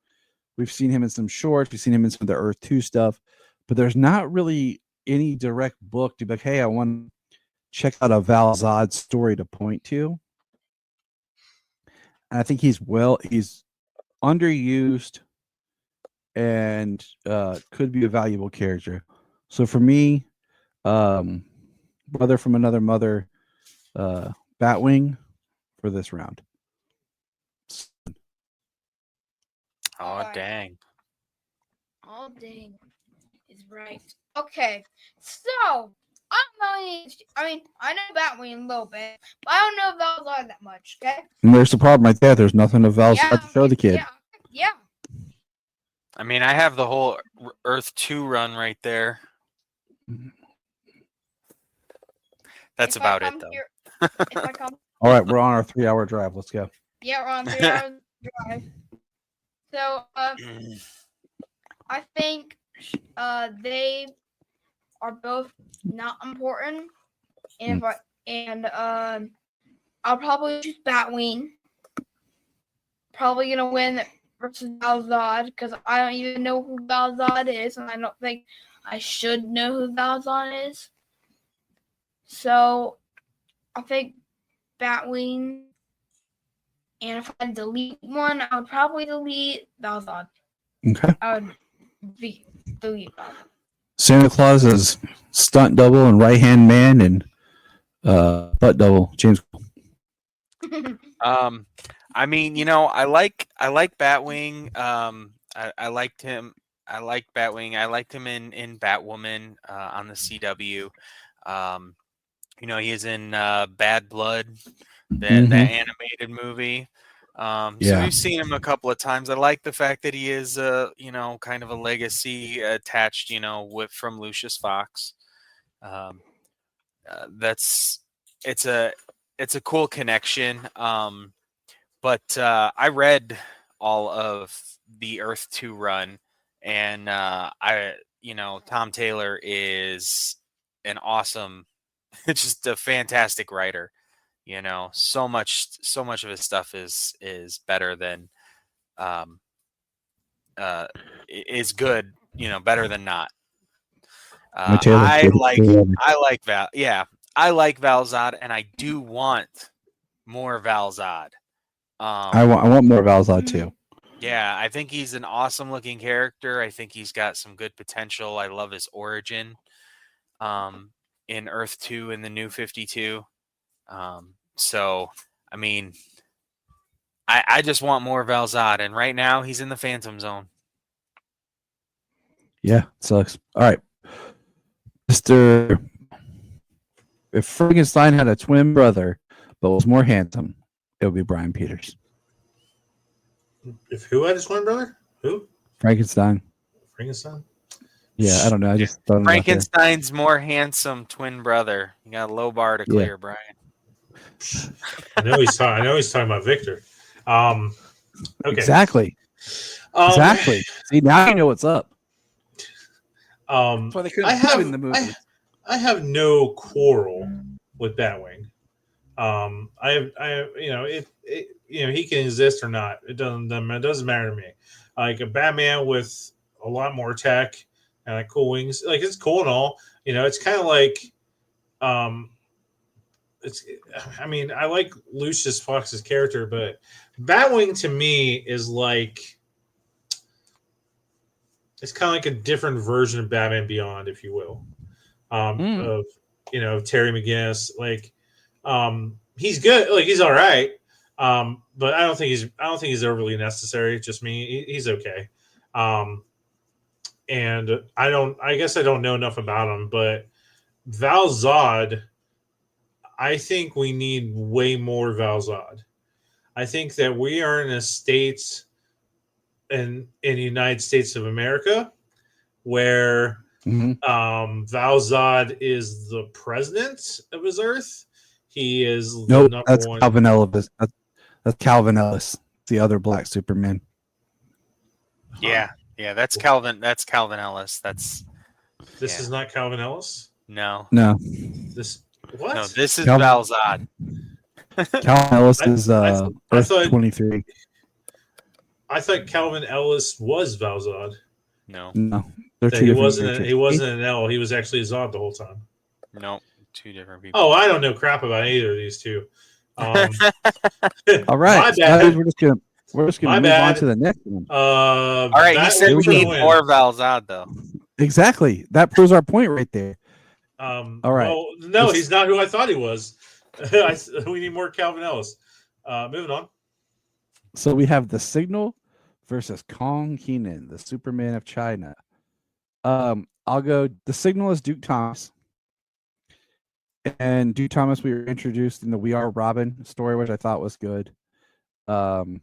We've seen him in some shorts. We've seen him in some of the Earth 2 stuff, but there's not really any direct book to be like, hey, I want to check out a Val-Zod story to point to. And I think he's underused and could be a valuable character. So for me, brother from another mother, Batwing for this round. Oh, dang. Oh, dang. Is right. Okay. So, I know Batwing a little bit, but I don't know Val-Zod that much, okay? And there's the problem right there. There's nothing of Val-Zod to show the kid. Yeah. I mean, I have the whole Earth 2 run right there. That's about it, though. All right, we're on our 3-hour drive. Let's go. Yeah, we're on 3 hours drive. So, I think they are both not important, and I'll probably choose Batwing. Probably gonna win versus Val-Zod because I don't even know who Val-Zod is, and I don't think I should know who Val-Zod is. So I think Batwing, and if I delete one, I would probably delete Val-Zod. Okay. I would delete Val-Zod. Santa Claus is stunt double and right hand man, and butt double James. I mean, you know, I like Batwing. I liked him. I like Batwing. I liked him in Batwoman on the CW. You know, he is in Bad Blood, that animated movie. So we've seen him a couple of times. I like the fact that he is, you know, kind of a legacy attached, you know, from Lucius Fox. It's a cool connection. But I read all of the Earth 2 run, and Tom Taylor is an awesome, just a fantastic writer. You know, so much of his stuff is better than, is good. You know, better than not. I like Val-Zod, and I do want more Val-Zod. I want more Val-Zod too. Yeah, I think he's an awesome looking character. I think he's got some good potential. I love his origin in Earth 2 in the New 52. So, I mean, I just want more Val-Zod, and right now he's in the Phantom Zone. Yeah, sucks. All right. If Frankenstein had a twin brother but was more handsome, it would be Bryan Peters. If who had his twin brother? Who? Frankenstein. Yeah, I don't know. I just thought Frankenstein's more handsome twin brother. You got a low bar to clear, Brian. I know he's talking about Victor. Okay. Exactly. Exactly. See, now you know what's up. That's why they couldn't put in the movie. I have no quarrel with Batwing. He can exist or not. It doesn't matter to me. Like a Batman with a lot more tech and like cool wings, like it's cool and all. You know, it's kind of like, I mean, I like Lucius Fox's character, but Batwing to me is like, it's kind of like a different version of Batman Beyond, if you will, of Terry McGinnis. Like, he's good, like he's all right, but I don't think he's overly necessary. Just me, he's okay. And I guess I don't know enough about him, but Val Zod, I think we need way more Val Zod. I think that we are in a state in the United States of America where Val Zod is the president of his Earth. He is the number that's one. Calvin Ellis. That's Calvin Ellis, the other Black Superman. Yeah, that's Calvin. That's Calvin Ellis. This is not Calvin Ellis. No. This what? No, this is Calvin- Val Zod. Calvin Ellis is I Earth thought- 23. I thought Calvin Ellis was Val Zod. No, They're That two he different wasn't. characters. He wasn't an L. He was actually a Zod the whole time. no, two different people. Oh, I don't know crap about either of these two. All right, My guys, bad. we're just gonna My move bad. on to the next one. All right, he said we need more Val Zod, though. Exactly. That proves our point right there. All right. Well, no, he's not who I thought he was. We need more Calvin Ellis. Moving on. So we have the Signal versus Kong Keenan, the Superman of China. I'll go. The Signal is Duke Thomas, and Duke Thomas we were introduced in the We Are Robin story, which I thought was good. Other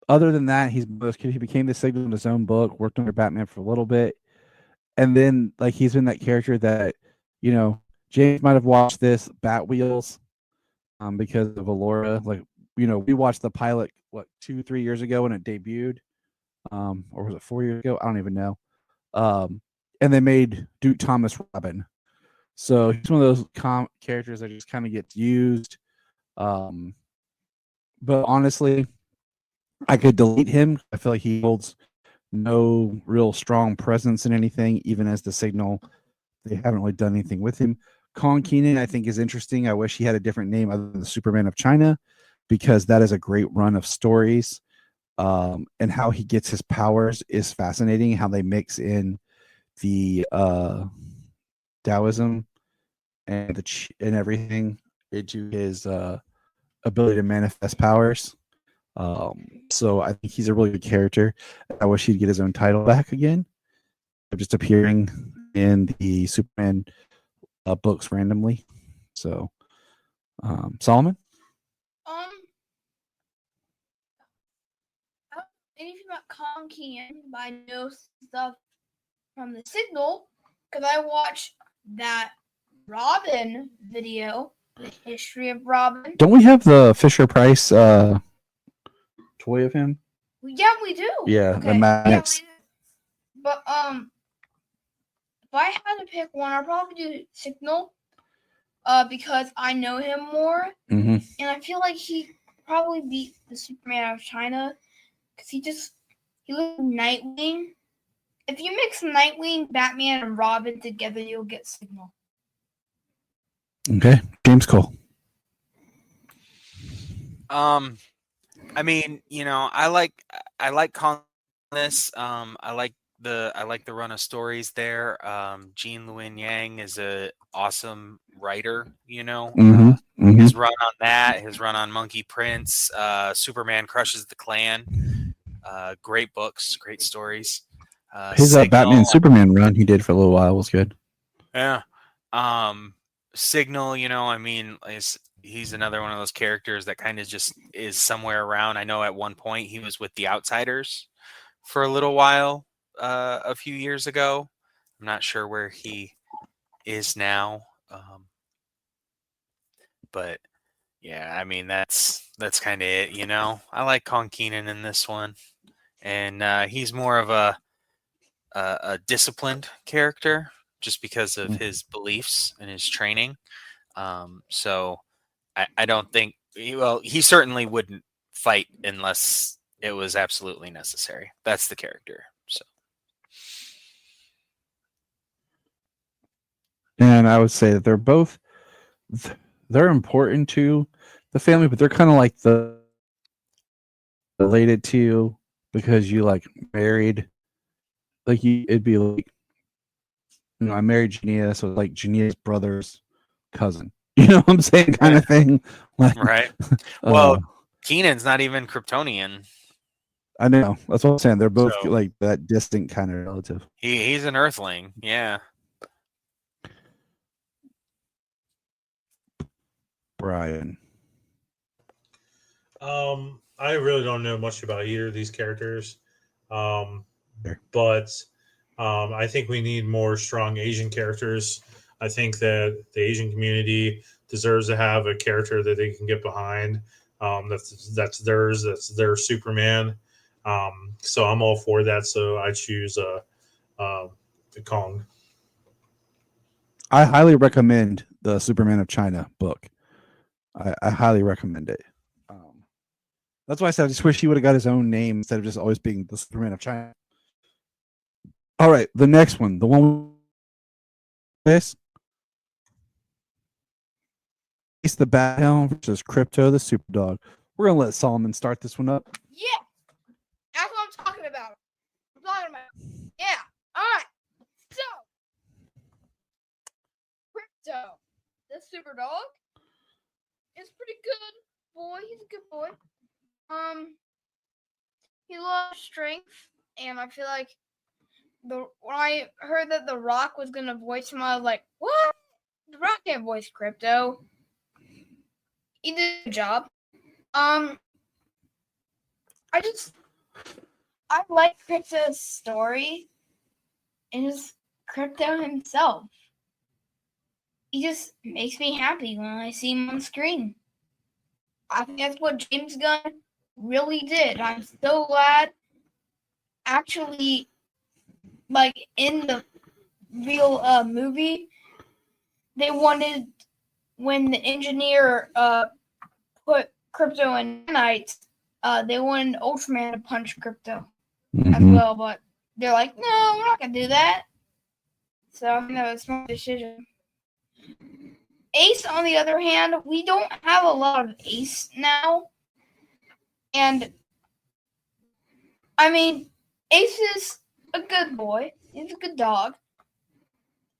than that, he became the Signal in his own book, worked under Batman for a little bit, and then like he's been that character that James might have watched this Bat Wheels, because of Allura. Like we watched the pilot 2-3 years ago when it debuted, or was it 4 years ago? I don't even know. And they made Duke Thomas Robin, so he's one of those characters that just kind of gets used. But honestly, I could delete him. I feel like he holds no real strong presence in anything, even as the Signal. They haven't really done anything with him. Kong Keenan, I think, is interesting. I wish he had a different name other than the Superman of China, because that is a great run of stories. And how he gets his powers is fascinating. How they mix in the Taoism and and everything into his ability to manifest powers. So I think he's a really good character. I wish he'd get his own title back again, just appearing in the Superman books randomly. So, Solomon? I don't know anything about Kong Keenan, but I know stuff from the Signal because I watched that Robin video, the history of Robin. Don't we have the Fisher Price toy of him? Yeah, we do. Yeah, the magnets. we do. But if I had to pick one, I'd probably do Signal, because I know him more, and I feel like he probably beat the Superman of China because he looks like Nightwing. If you mix Nightwing, Batman, and Robin together, you'll get Signal. Okay, James Cole. I mean, I like Kong this. I like the run of stories there. Jean Lewin Yang is a awesome writer. His run on that, his run on Monkey Prince, Superman Crushes the Klan. Great books, great stories. His Batman Superman run he did for a little while was good. Yeah. Signal, I mean, he's another one of those characters that kind of just is somewhere around. I know at one point he was with the Outsiders for a little while, a few years ago. I'm not sure where he is now. But yeah, I mean, that's kind of it, I like Kong Keenan in this one. And he's more of a disciplined character just because of his beliefs and his training. So I don't think he certainly wouldn't fight unless it was absolutely necessary. That's the character. So, and I would say that they're both they're important to the family, but they're kind of like the related to you because you like married. Like it'd be like I married Jania, so like Jania's brother's cousin. You know what I'm saying, kind of thing. Like, Right. Well, Keenan's not even Kryptonian. I know. That's what I'm saying. They're both So- like that distant kind of relative. He's an Earthling. Yeah. Brian. I really don't know much about either of these characters. Sure. But I think we need more strong Asian characters. I think that the Asian community deserves to have a character that they can get behind. That's theirs. That's their Superman. So I'm all for that. So I choose Kong. I highly recommend the Superman of China book. I highly recommend it. That's why I said I just wish he would have got his own name instead of just always being the Superman of China. All right, the next one, the one this. It's the Bathound versus Crypto the Superdog. We're gonna let Solomon start this one up. Yeah, that's what I'm talking about. Yeah. All right. So, Crypto, the super dog, is pretty good boy. He's a good boy. He loves strength, and I feel like when I heard that The Rock was gonna voice him, I was like, what? The Rock can't voice Crypto. He did a good job. I like Crypto's story and just Crypto himself. He just makes me happy when I see him on screen. I think that's what James Gunn really did. I'm so glad actually like in the real movie they wanted when the engineer put Crypto in nanites, they wanted Ultraman to punch Crypto as well, but they're like, no, we're not gonna do that. So I think that was a smart decision. Ace, on the other hand, we don't have a lot of Ace now. And I mean, Ace is a good boy. He's a good dog.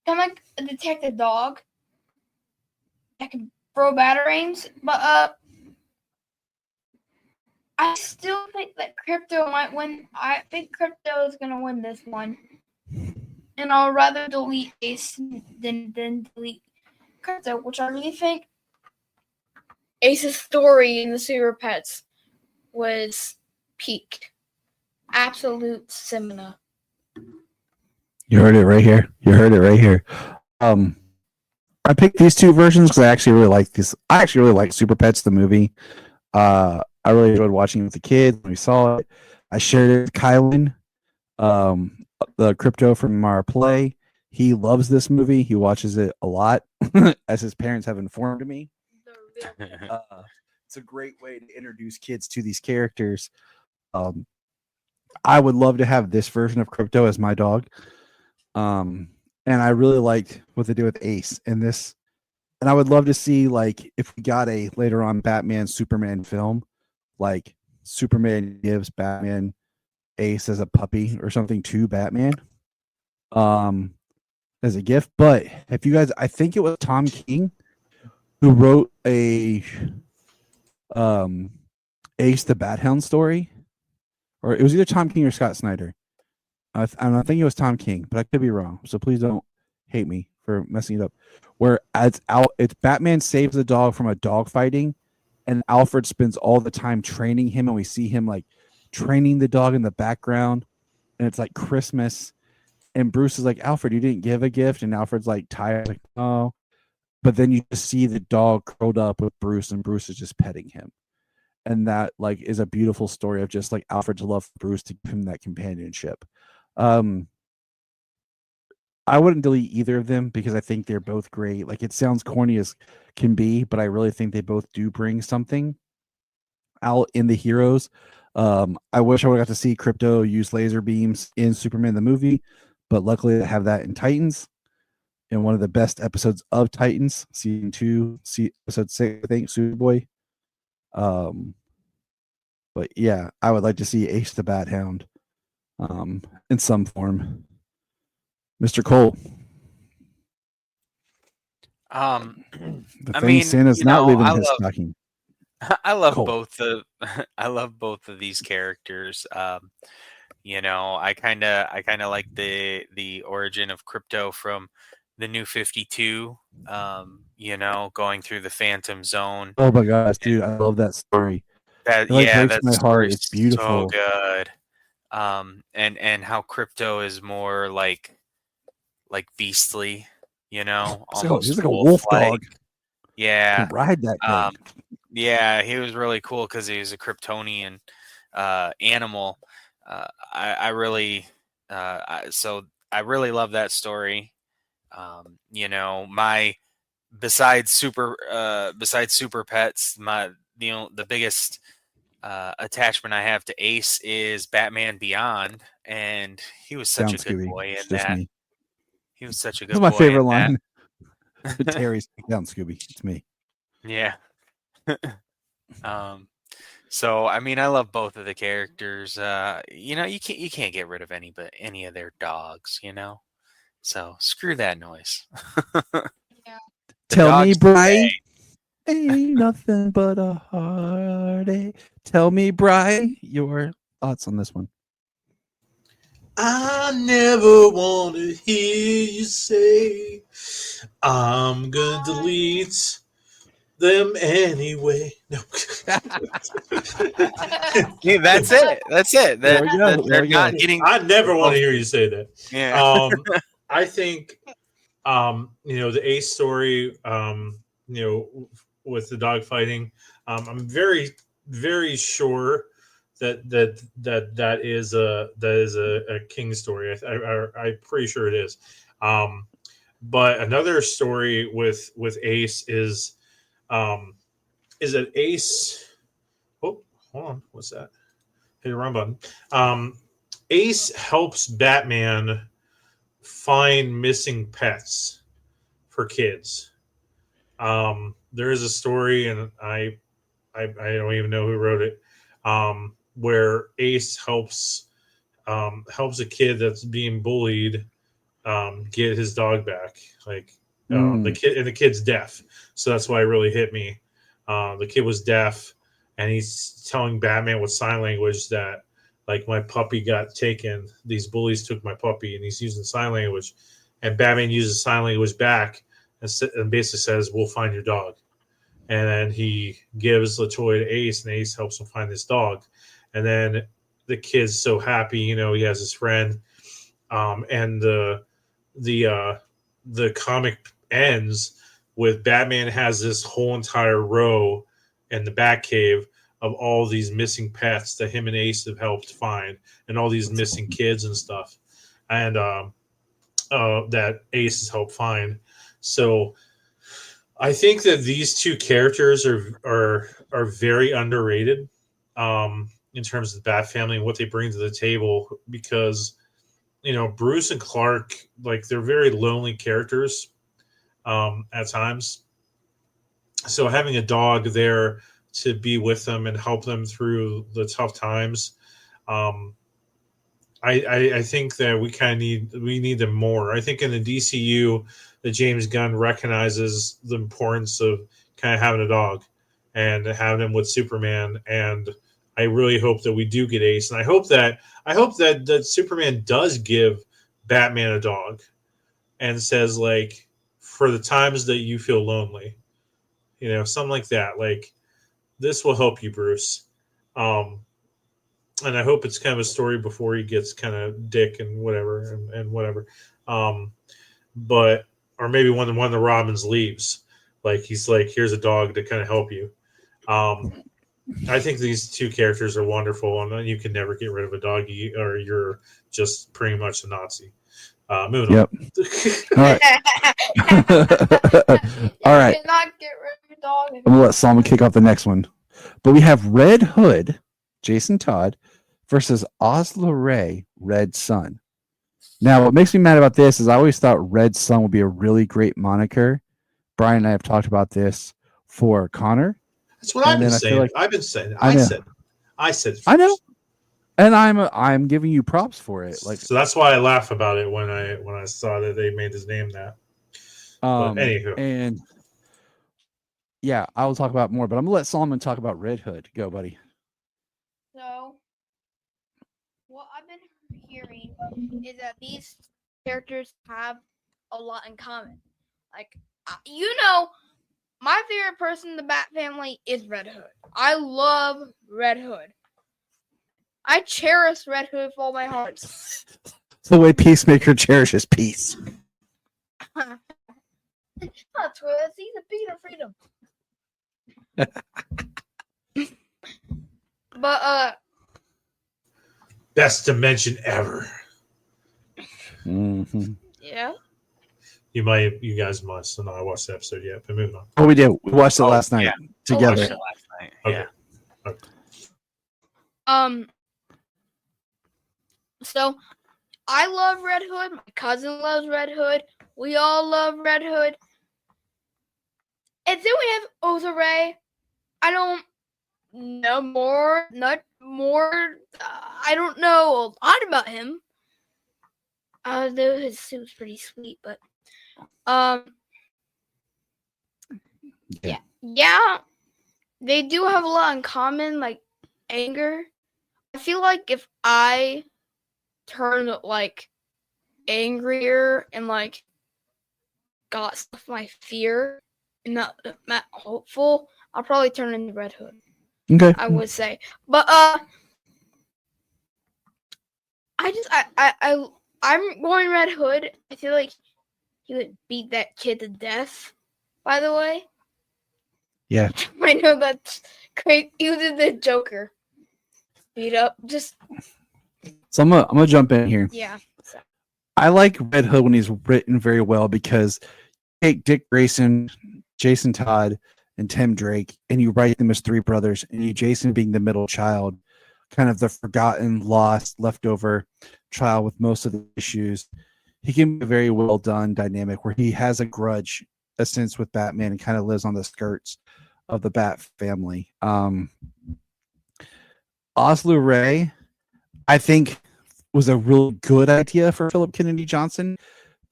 Kind of like a detective dog that can throw batarangs, but I still think that Crypto might win. I think Crypto is gonna win this one, and I'll rather delete Ace than delete Crypto, which I really think Ace's story in the Super Pets was peak, absolute cinema. You heard it right here. You heard it right here. I picked these two versions because I actually really like this. I actually really like Super Pets, the movie. I really enjoyed watching it with the kids when we saw it. I shared it with Kylan, the Crypto from our play. He loves this movie. He watches it a lot, as his parents have informed me. It's a great way to introduce kids to these characters. I would love to have this version of Crypto as my dog. And I really liked what they did with Ace in this. And I would love to see, like, if we got a later on Batman Superman film, like Superman gives Batman Ace as a puppy or something to Batman, as a gift. But if you guys, I think it was Tom King who wrote a Ace the Bat-Hound story, or it was either Tom King or Scott Snyder. I think it was Tom King, but I could be wrong. So please don't hate me for messing it up. Where it's Batman saves the dog from a dog fighting, and Alfred spends all the time training him, and we see him like training the dog in the background, and it's like Christmas, and Bruce is like, Alfred, you didn't give a gift, and Alfred's like tired, like, oh, but then you just see the dog curled up with Bruce, and Bruce is just petting him, and that like is a beautiful story of just like Alfred's love for Bruce to give him that companionship. I wouldn't delete either of them because I think they're both great. Like, it sounds corny as can be, but I really think they both do bring something out in the heroes. I wish I would have got to see Crypto use laser beams in Superman the movie, but luckily I have that in Titans. in one of the best episodes of Titans, season 2, episode 6, I think, Superboy. But yeah, I would like to see Ace the Bat Hound in some form. Mr. Cole. I thing mean, Santa's not leaving his stocking. I love Cole. both of I love both of these characters. I kind of like the origin of Crypto from the New 52. Going through the Phantom Zone. Oh my gosh, dude, I love that story. That breaks that my heart. story's It's beautiful. so good. And how Crypto is more like beastly, almost he's like a wolf dog. Yeah, Can ride that thing. Yeah, he was really cool because he was a Kryptonian animal. I really love that story. Besides super pets, the biggest attachment I have to Ace is Batman Beyond, and he was such a good Scooby. boy in It's just that. me. He was such a good That's boy. my favorite in line. Terry's down, Scooby. It's me. Yeah. So I mean, I love both of the characters. You can't get rid of any of their dogs. So screw that noise. Tell me, dogs Brian. say- Ain't nothing but a heartache. Tell me, Brian, your thoughts on this one. I never want to hear you say I'm gonna delete them anyway. No. Yeah, that's it. That's it. There we go. They're not getting. I never want to hear you say that. Yeah. I think, the Ace story, with the dog fighting, I'm very, very sure that is a King story. I'm pretty sure it is. But another story with Ace is that Ace. Oh, hold on. What's that? Hit the wrong button. Ace helps Batman find missing pets for kids. There is a story, and I don't even know who wrote it, where Ace helps a kid that's being bullied get his dog back. The kid's deaf, so that's why it really hit me. The kid was deaf, and he's telling Batman with sign language that, like, my puppy got taken. These bullies took my puppy, and he's using sign language. And Batman uses sign language back and basically says, "We'll find your dog." And then he gives the toy to Ace, and Ace helps him find this dog. And then the kid's so happy, he has his friend. And the comic ends with Batman has this whole entire row in the Batcave of all these missing pets that him and Ace have helped find, and all these missing kids and stuff, and that Ace has helped find. So I think that these two characters are very underrated in terms of the Bat family and what they bring to the table, because Bruce and Clark, like, they're very lonely characters at times. So having a dog there to be with them and help them through the tough times, I think that we need them more. I think in the DCU, that James Gunn recognizes the importance of kind of having a dog and having him with Superman. And I really hope that we do get Ace, and I hope that Superman does give Batman a dog and says, like, for the times that you feel lonely, something like that. Like, this will help you, Bruce. And I hope it's kind of a story before he gets kind of dick and whatever and whatever. But or maybe when one of the Robins leaves, like, he's like, here's a dog to kind of help you. I think these two characters are wonderful, and you can never get rid of a doggy, or you're just pretty much a Nazi. Moving on. All right. All right. You cannot get rid of your dog. I'm gonna let Solomon kick off the next one. But we have Red Hood, Jason Todd, versus Osla Ray, Red Sun. Now, what makes me mad about this is I always thought Red Sun would be a really great moniker. Brian and I have talked about this for Connor. That's what I've And been then I feel saying. like- I've been saying. I know. I said. I know. first. And I'm giving you props for it. Like, So that's why I laugh about it when I saw that they made his name that. But anywho, and yeah, I will talk about more, but I'm gonna let Solomon talk about Red Hood. Go, buddy. So, what I've been hearing is that these characters have a lot in common. Like, my favorite person in the Bat family is Red Hood. I love Red Hood. I cherish Red Hood with all my heart. It's the way Peacemaker cherishes peace. That's what he's a beat of freedom. But best dimension ever. Mm-hmm. yeah. You guys must. So no, I watched the episode yet. But moving on. Oh, we did. We watched it last night yeah. together. Watched it last night. Okay. Yeah. So I love Red Hood. My cousin loves Red Hood. We all love Red Hood. And then we have Otha Ray. I don't know more. I don't know a lot about him. Though his suit's pretty sweet, but yeah, they do have a lot in common, like anger. I feel like if I turn like angrier and like got stuff my fear and not hopeful, I'll probably turn into Red Hood. Okay. I would say, but I'm going Red Hood. I feel like he would beat that kid to death. By the way, Yeah. I know that's great. You did the Joker beat up. Just So I'm gonna jump in here. yeah. So. I like Red Hood when he's written very well because you take Dick Grayson, Jason Todd, and Tim Drake, and you write them as three brothers, and you Jason being the middle child, kind of the forgotten, lost, leftover child with most of the issues. He can be a very well done dynamic where he has a grudge, a sense with Batman, and kind of lives on the skirts of the Bat family. Oslu Ray, I think, was a really good idea for Philip Kennedy Johnson,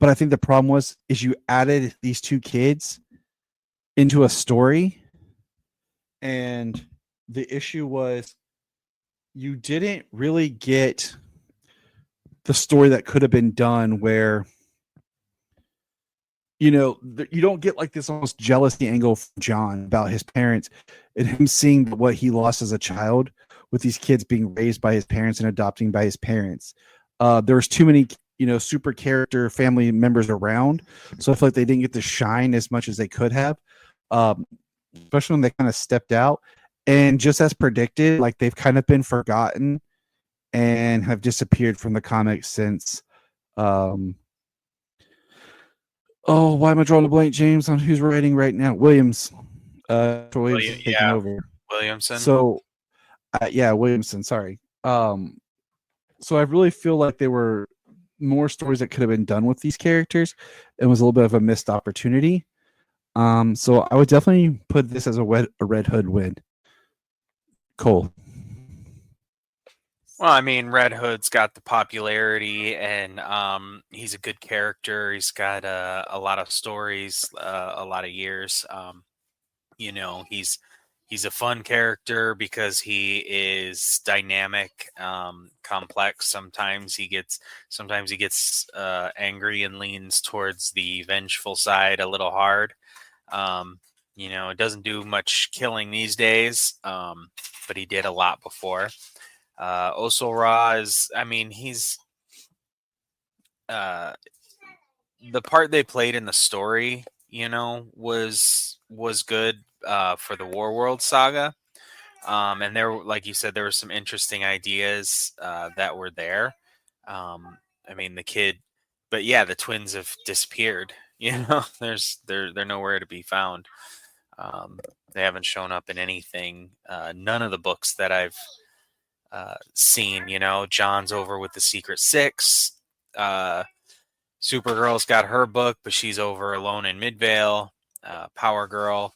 but I think the problem is you added these two kids into a story, and the issue was you didn't really get the story that could have been done where you don't get like this almost jealousy angle from John about his parents and him seeing what he lost as a child with these kids being raised by his parents and adopting by his parents. There's too many super character family members around, so I feel like they didn't get to shine as much as they could have, especially when they kind of stepped out. And just as predicted, like they've kind of been forgotten and have disappeared from the comics since. Oh, why am I drawing a blank, James, on who's writing right now? Williams. Williams is taking over. Williamson. So, Williamson. Sorry. So I really feel like there were more stories that could have been done with these characters. It was a little bit of a missed opportunity. So I would definitely put this as a Red Hood win. Cole. Well, I mean, Red Hood's got the popularity, and he's a good character. He's got a lot of stories, a lot of years. He's a fun character because he is dynamic, complex. Sometimes he gets angry and leans towards the vengeful side a little hard. It doesn't do much killing these days, but he did a lot before. Oso Ra is, he's the part they played in the story, was good for the Warworld saga. And there, like you said, there were some interesting ideas that were there. The kid, but yeah, the twins have disappeared. They're nowhere to be found. They haven't shown up in anything. None of the books that I've seen. John's over with the Secret Six. Supergirl's got her book, but she's over alone in Midvale. Power Girl,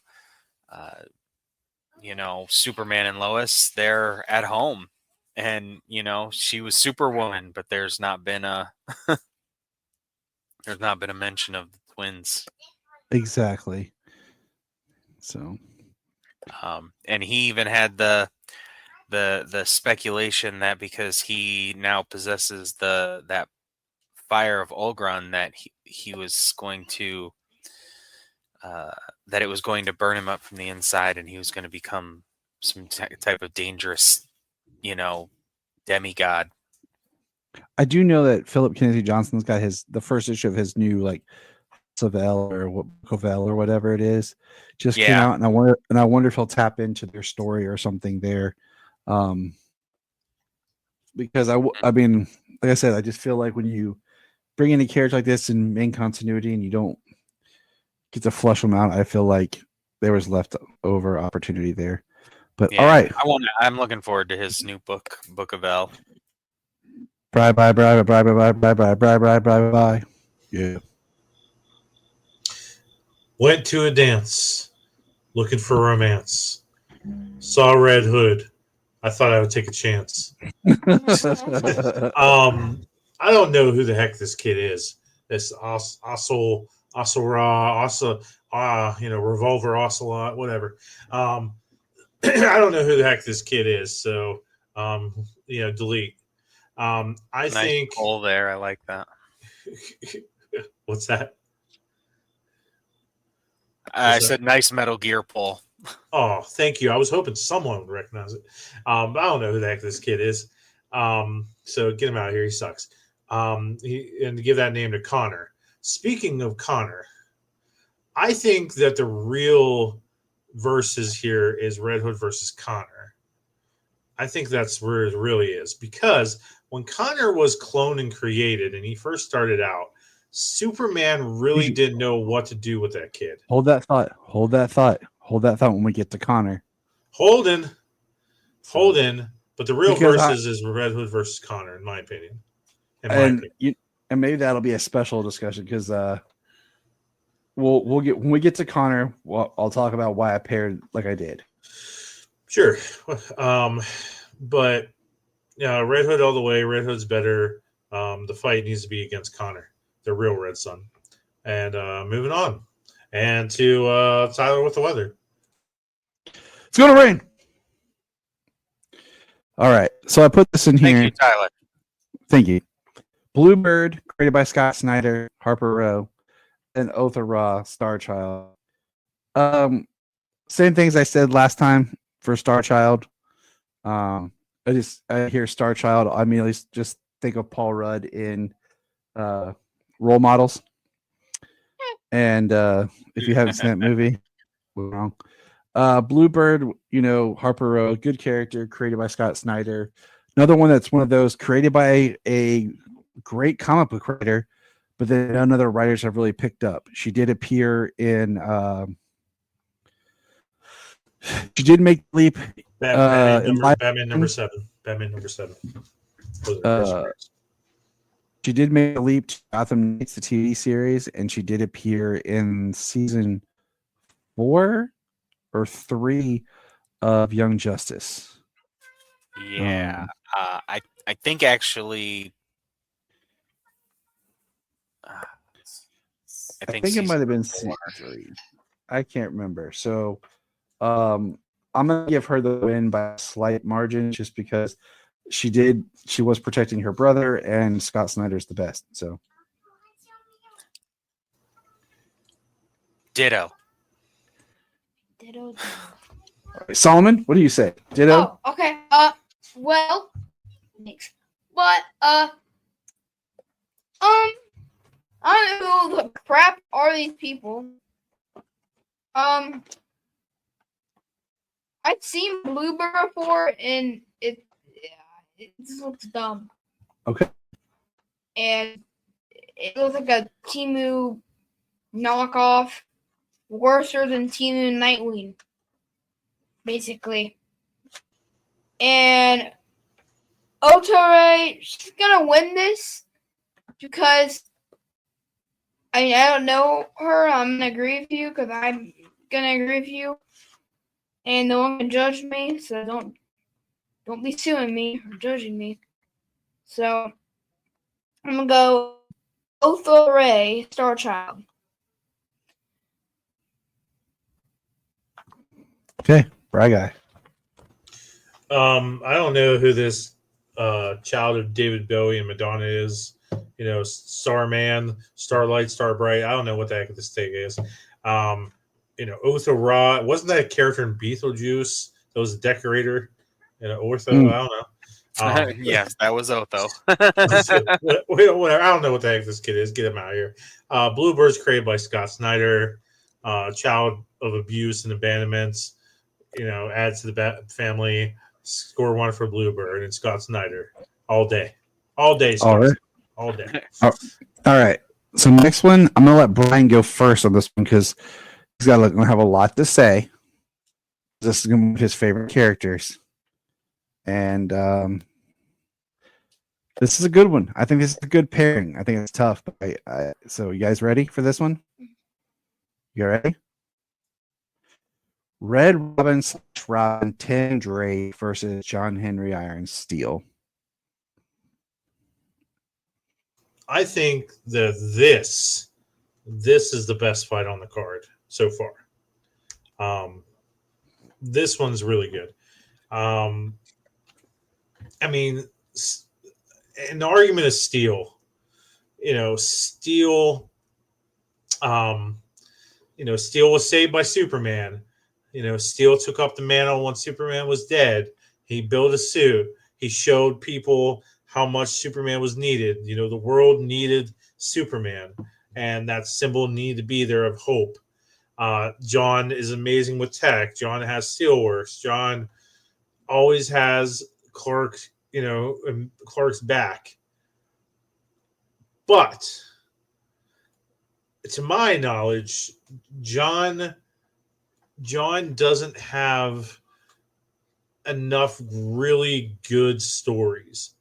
Superman and Lois, they're at home. And, she was Superwoman, but there's not been a mention of the twins. Exactly. So, and he even had the speculation that because he now possesses that fire of Ulgron, that he was going to that it was going to burn him up from the inside, and he was going to become some type of dangerous, demigod. I do know that Philip Kennedy Johnson's got the first issue of his new Savell or Covell or whatever it is just came out, and I wonder if he'll tap into their story or something there, because I mean, like I said, I just feel like when you bring in a character like this in main continuity and you don't get to flush them out, I feel like there was leftover opportunity there. But all right, I'm looking forward to his new book of L. Bye. Yeah. Went to a dance, looking for romance. Saw Red Hood. I thought I would take a chance. I don't know who the heck this kid is. This Revolver Ocelot, whatever. I don't know who the heck this kid is. So, delete. I think pull there. I like that. What's that? I said nice Metal Gear pull. Oh, thank you. I was hoping someone would recognize it. I don't know who the heck this kid is. So get him out of here. He sucks. And to give that name to Connor. Speaking of Connor, I think that the real versus here is Red Hood versus Connor. I think that's where it really is, because when Connor was cloned and created and he first started out, Superman really didn't know what to do with that kid. Hold that thought when we get to Connor. Hold in. But the real versus is Red Hood versus Connor, in my opinion. And maybe that'll be a special discussion, because we'll get when we get to Connor. I'll talk about why I paired like I did. Sure, but Red Hood all the way. Red Hood's better. The fight needs to be against Connor, the real Red Son. And moving on, and to Tyler with the weather. It's gonna rain. All right, so I put this in here. Thank you, Tyler. Thank you. Bluebird, created by Scott Snyder, Harper Row, and Otha Ra, Starchild. Same things I said last time for Starchild. I hear Starchild, I immediately just think of Paul Rudd in Role Models. And if you haven't seen that movie, we're wrong. Bluebird, Harper Row, good character, created by Scott Snyder. Another one that's one of those created by a great comic book writer, but then none other writers have really picked up. She did appear in she did make the leap. Batman number 7. She did make a leap to Gotham Knights, the TV series, and she did appear in season 4 or 3 of Young Justice. Yeah, I think actually. I think it might have been season 3. I can't remember. So, I'm gonna give her the win by a slight margin, just because she was protecting her brother, and Scott Snyder's the best. So, ditto. Right, Solomon, what do you say? Ditto. Oh, okay. Well, thanks. But I don't know who the crap are these people. I've seen Bluebird before, and it just looks dumb. Okay. And it looks like a Temu knockoff, worse than Temu Nightwing, basically. And Otare, she's gonna win this because I don't know her. I'm gonna agree with you because I'm gonna agree with you, and no one can judge me. So don't be suing me or judging me. So I'm gonna go Otho Ray, Star Child. Okay, Bry guy. I don't know who this child of David Bowie and Madonna is. You know, Starman, Starlight, Starbright. I don't know what the heck this thing is. You know, Otho Ra. Wasn't that a character in Beetlejuice? That was a decorator. You know, Ortho. I don't know. Yes, that was Otho. Whatever. I don't know what the heck this kid is. Get him out of here. Bluebird's created by Scott Snyder. Child of abuse and abandonments. You know, adds to the family. Score one for Bluebird and Scott Snyder all day. Scott. All right. All day. All right. So next one, I'm gonna let Brian go first on this one because he's gonna have a lot to say. This is gonna be his favorite characters, and this is a good one. I think this is a good pairing. I think it's tough. But so you guys ready for this one? You ready? Red Robin / Robin Tim Drake versus John Henry Iron Steel. I think that this is the best fight on the card so far. This one's really good. I mean, an argument of Steel. You know, Steel. Steel was saved by Superman. You know, Steel took up the mantle when Superman was dead. He built a suit. He showed people how much Superman was needed. You know, the world needed Superman, and that symbol needed to be there of hope. John is amazing with tech. John has Steelworks. John always has Clark, Clark's back. But to my knowledge, John doesn't have enough really good stories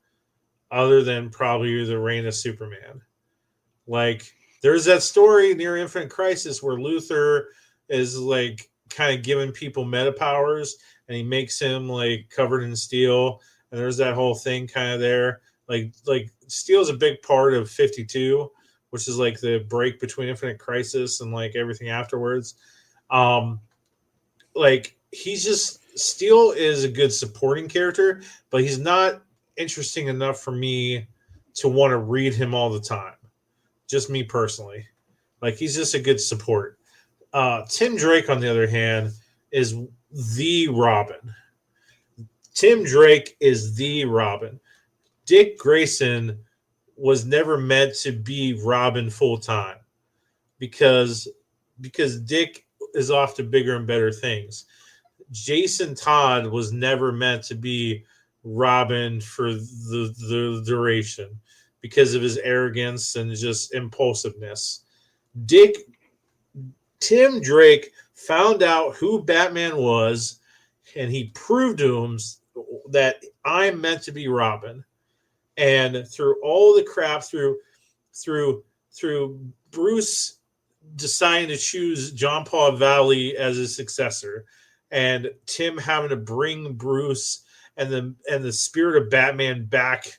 other than probably the Reign of Superman. Like, there's that story near Infinite Crisis where Luthor is like kind of giving people meta powers and he makes him like covered in steel. And there's that whole thing kind of there. Like Steel's a big part of 52, which is like the break between Infinite Crisis and like everything afterwards. Like, he's just, Steel is a good supporting character, but he's not interesting enough for me to want to read him all the time. Just me personally. Like, he's just a good support. Tim Drake, on the other hand, is the Robin. Tim Drake is the Robin. Dick Grayson was never meant to be Robin full time because Dick is off to bigger and better things. Jason Todd was never meant to be Robin for the duration because of his arrogance and just impulsiveness. Tim Drake found out who Batman was, and he proved to him that I'm meant to be Robin. And through all the crap, through Bruce deciding to choose John Paul Valley as his successor, and Tim having to bring Bruce and the spirit of Batman back,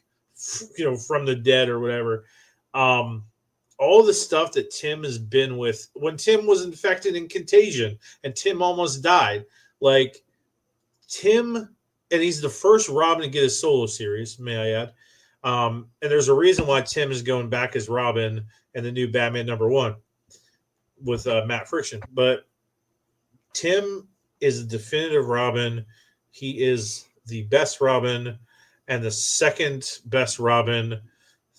from the dead or whatever. All the stuff that Tim has been with when Tim was infected in Contagion and Tim almost died. Like, Tim, and he's the first Robin to get a solo series, may I add. And there's a reason why Tim is going back as Robin in the new Batman #1 with Matt Fraction. But Tim is a definitive Robin. He is the best Robin, and the second best Robin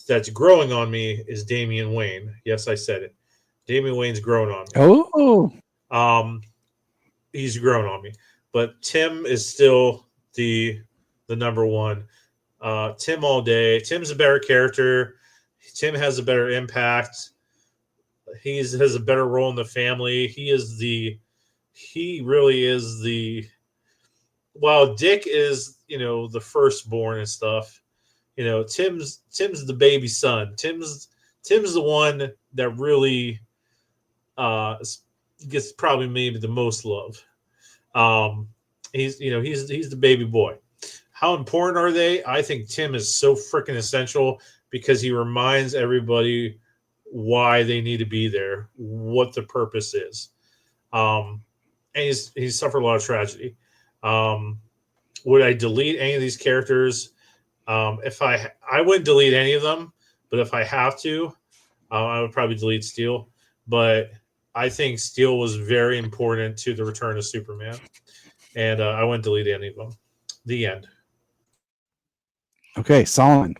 that's growing on me is Damian Wayne. Yes, I said it. Damian Wayne's grown on me. Oh, he's grown on me. But Tim is still the number one. Tim all day. Tim's a better character. Tim has a better impact. He has a better role in the family. He really is the. While Dick is, the firstborn and stuff, Tim's the baby son. Tim's Tim's the one that really gets probably maybe the most love. He's the baby boy. How important are they? I think Tim is so freaking essential because he reminds everybody why they need to be there, what the purpose is. And he's suffered a lot of tragedy. Would I delete any of these characters? If I wouldn't delete any of them, but if I have to, I would probably delete Steel. But I think Steel was very important to the return of Superman, and I wouldn't delete any of them. The end. Okay, Solomon.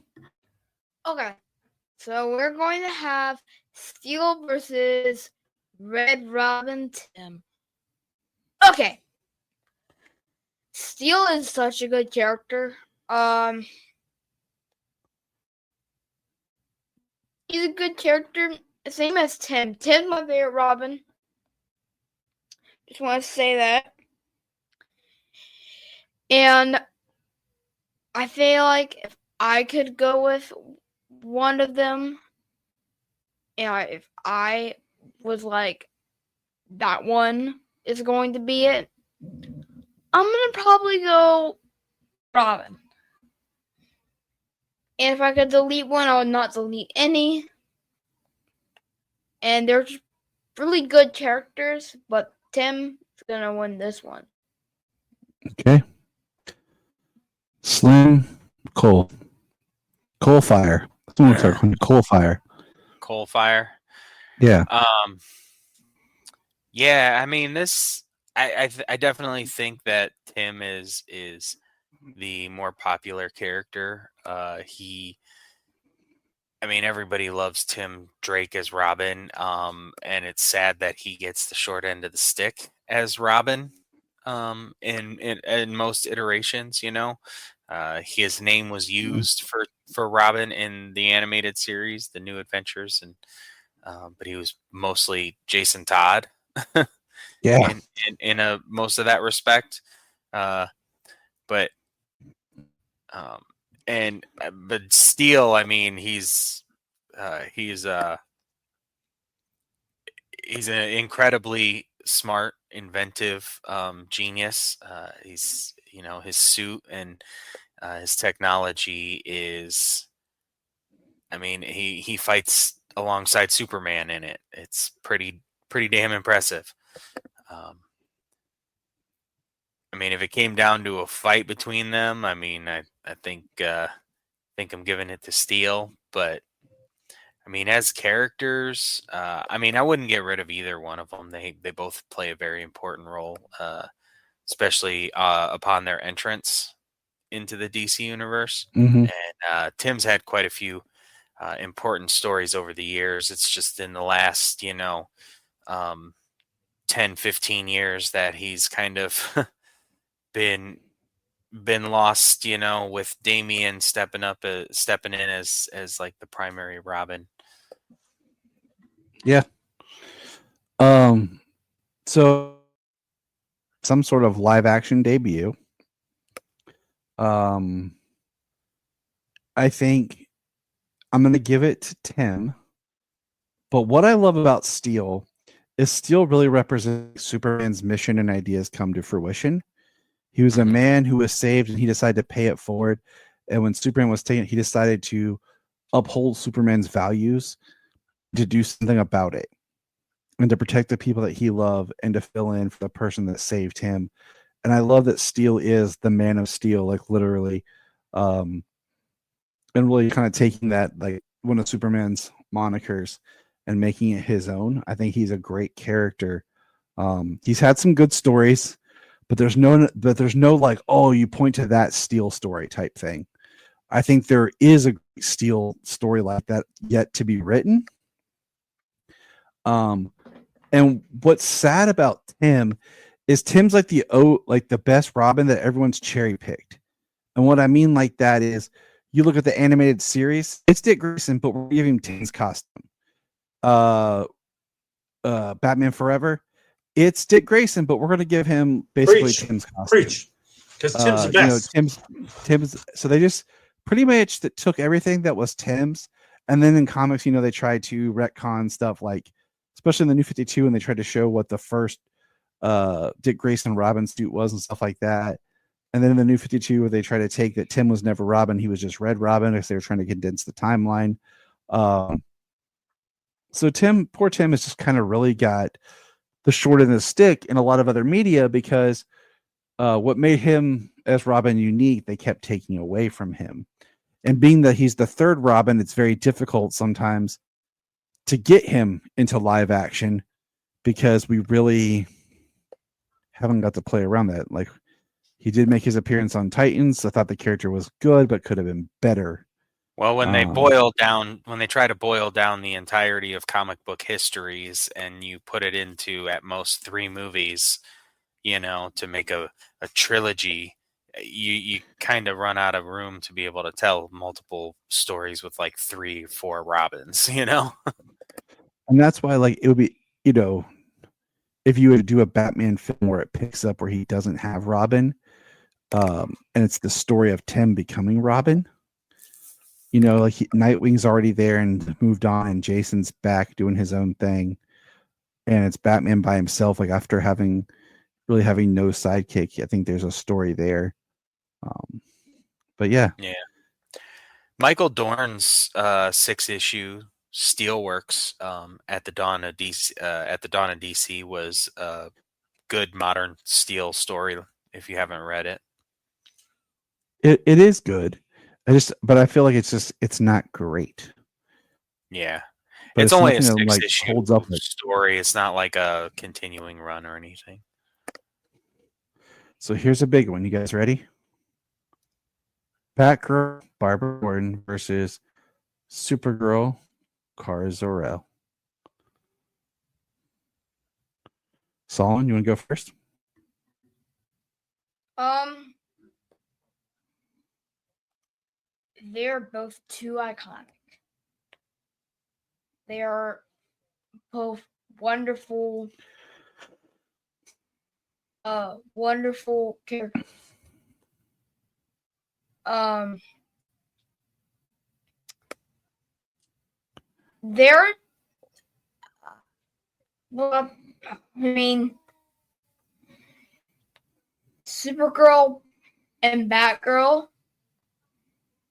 Okay. So we're going to have Steel versus Red Robin Tim. Okay. Steel is such a good character. He's a good character, same as Tim. Tim's my favorite Robin. Just want to say that. And I feel like if I could go with one of them, if I was like, that one is going to be it, I'm going to probably go Robin. And if I could delete one, I would not delete any. And they're just really good characters, but Tim is going to win this one. Okay. Slim Coal. Coal Fire. Coal Fire. Coal Fire. Yeah. Yeah, I mean this. I definitely think that Tim is the more popular character. Everybody loves Tim Drake as Robin, and it's sad that he gets the short end of the stick as Robin. In most iterations, his name was used for Robin in the animated series, The New Adventures, and but he was mostly Jason Todd. Yeah. In most of that respect, but Steel, I mean, he's an incredibly smart, inventive genius. He's his suit and his technology is, I mean, he fights alongside Superman in it. It's pretty damn impressive. If it came down to a fight between them, I think I'm giving it to Steel. But as characters, I wouldn't get rid of either one of them. They both play a very important role, especially upon their entrance into the DC universe. Mm-hmm. And Tim's had quite a few important stories over the years. It's just in the last 10, 15 years that he's kind of been lost, with Damian stepping in as like the primary Robin. Yeah. So some sort of live action debut. I think I'm going to give it to Tim. But what I love about Steel is Steel really represents Superman's mission and ideas come to fruition. He was a man who was saved and he decided to pay it forward. And when Superman was taken, he decided to uphold Superman's values, to do something about it, and to protect the people that he loved and to fill in for the person that saved him. And I love that Steel is the Man of Steel, like literally, and really kind of taking that, like one of Superman's monikers and making it his own. I think he's a great character. He's had some good stories, but there's no like, oh, you point to that Steel story type thing. I think there is a Steel story like that yet to be written. And what's sad about Tim is Tim's like the best Robin that everyone's cherry picked. And what I mean like that is, you look at the animated series, it's Dick Grayson, but we're giving him Tim's costume. Batman Forever, it's Dick Grayson, but we're going to give him basically Tim's costume. Preach, because Tim's the best. Tim's. So they just pretty much took everything that was Tim's And then in comics, they try to retcon stuff like, especially in the New 52, when they tried to show what the first Dick Grayson Robin suit was and stuff like that. And then in the New 52, where they try to take that Tim was never Robin, he was just Red Robin, because they were trying to condense the timeline. So poor Tim has just kind of really got the short end of the stick in a lot of other media, because what made him as Robin unique, they kept taking away from him. And being that he's the third Robin, it's very difficult sometimes to get him into live action, because we really haven't got to play around that. Like, he did make his appearance on Titans. I thought the character was good, but could have been better. Well, when they try to boil down the entirety of comic book histories and you put it into at most 3 movies, to make a trilogy, you kind of run out of room to be able to tell multiple stories with like 3 or 4 Robins, And that's why, like, it would be, if you were to do a Batman film where it picks up where he doesn't have Robin, and it's the story of Tim becoming Robin, like Nightwing's already there and moved on, and Jason's back doing his own thing, and it's Batman by himself, like after having no sidekick. I think there's a story there. But yeah. Michael Dorn's 6-issue Steelworks at the dawn of DC was a good modern Steel story. If you haven't read it, it is good. But I feel like it's not great. Yeah, but it's only a 6-issue like holds up story. It's not like a continuing run or anything. So here's a big one. You guys ready? Batgirl, Barbara Gordon versus Supergirl, Kara Zor-El. Solon, you want to go first? They're both too iconic. They are both wonderful characters. They're Supergirl and Batgirl,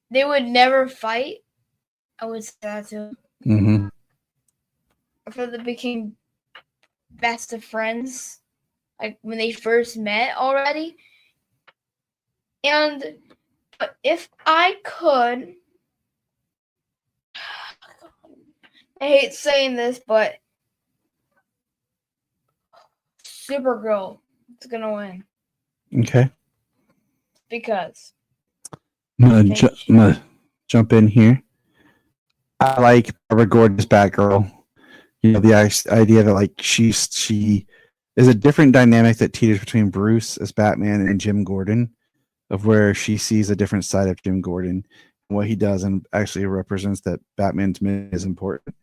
they would never fight. I would say that too. Mm-hmm. After they became best of friends, like when they first met already. But if I could, I hate saying this, but Supergirl is gonna win. Okay. Because I'm gonna jump in here. I like Barbara Gordon's Batgirl. The idea that like she is a different dynamic that teeters between Bruce as Batman and Jim Gordon, of where she sees a different side of Jim Gordon and what he does, and actually represents that Batman's mission is important.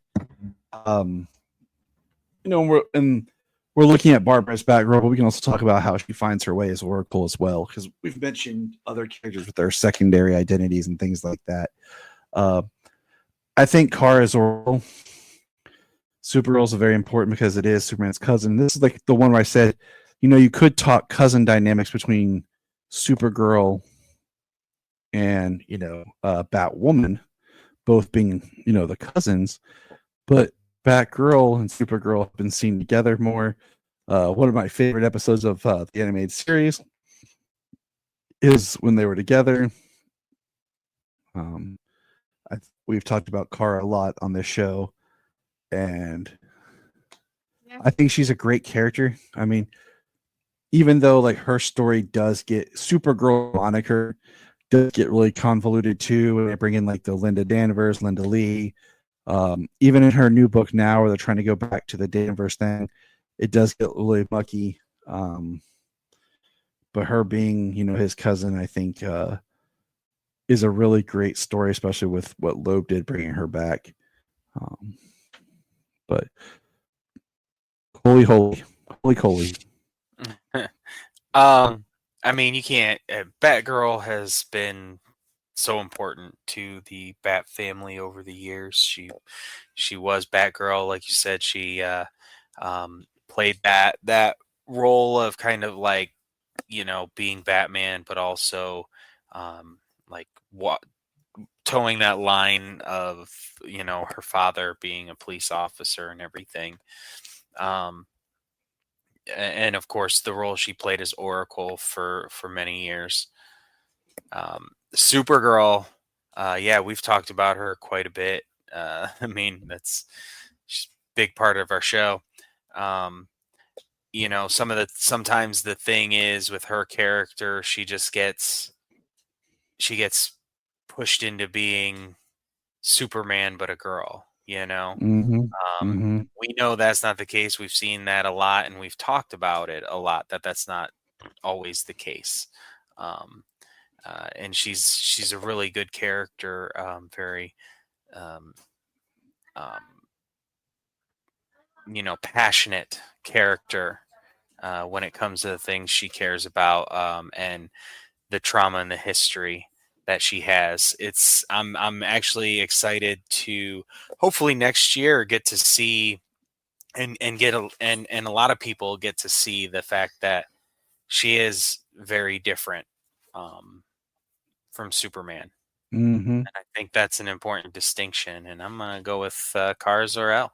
We're looking at Barbara's Batgirl, but we can also talk about how she finds her way as Oracle as well, because we've mentioned other characters with their secondary identities and things like that. I think Kara is Oracle. Supergirl is very important because it is Superman's cousin. This is like the one where I said, you could talk cousin dynamics between Supergirl and Batwoman, both being the cousins, but Batgirl and Supergirl have been seen together more. One of my favorite episodes of the animated series is when they were together. We've talked about Kara a lot on this show, and I think she's a great character. I mean, even though like her story does get Supergirl moniker does get really convoluted too, when they bring in like the Linda Danvers, Linda Lee. Even in her new book now, where they're trying to go back to the Danvers thing, it does get really mucky. But her being, his cousin, I think, is a really great story, especially with what Loeb did bringing her back. But holy. I mean, you can't. Batgirl has been so important to the Bat family over the years. She was Batgirl, like you said. She played that role of kind of like, being Batman, but also like what towing that line of her father being a police officer and everything. Um, and of course, the role she played as Oracle for many years. Supergirl, yeah, we've talked about her quite a bit. I mean, she's a big part of our show. Sometimes the thing is with her character, she gets pushed into being Superman, but a girl. Mm-hmm. Mm-hmm. We know that's not the case. We've seen that a lot, and we've talked about it a lot. That's not always the case. And she's a really good character, very um, um, passionate character when it comes to the things she cares about, and the trauma and the history that she has. I'm actually excited to hopefully next year get to see and a lot of people get to see the fact that she is very different from Superman. Mm-hmm. And I think that's an important distinction. And I'm gonna go with Kara Zor-El.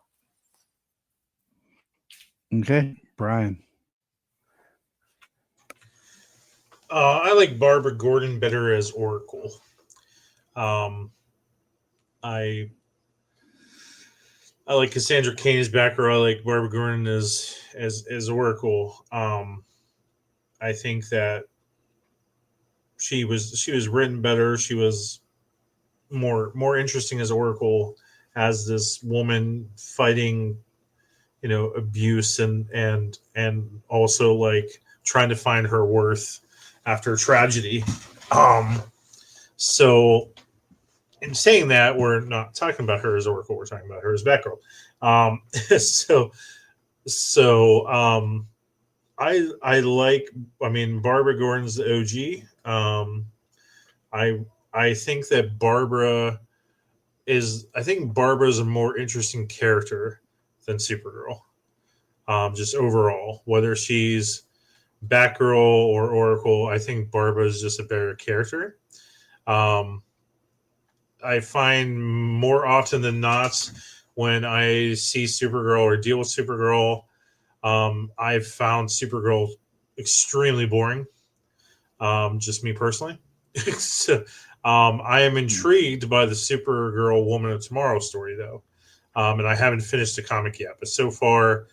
Okay, Brian. I like Barbara Gordon better as Oracle. I like Cassandra Cain as Batgirl. I like Barbara Gordon as Oracle. I think that she was written better. She was more interesting as Oracle, as this woman fighting, abuse and also like trying to find her worth after tragedy. So in saying that, we're not talking about her as Oracle. We're talking about her as Batgirl. I like. I mean, Barbara Gordon's the OG. I think that Barbara is. I think Barbara's a more interesting character than Supergirl. Just overall, whether she's Batgirl or Oracle, I think Barbara is just a better character. I find more often than not when I see Supergirl or deal with Supergirl, I've found Supergirl extremely boring. Just me personally. So, I am intrigued by the Supergirl Woman of Tomorrow story, though, and I haven't finished the comic yet. But so far,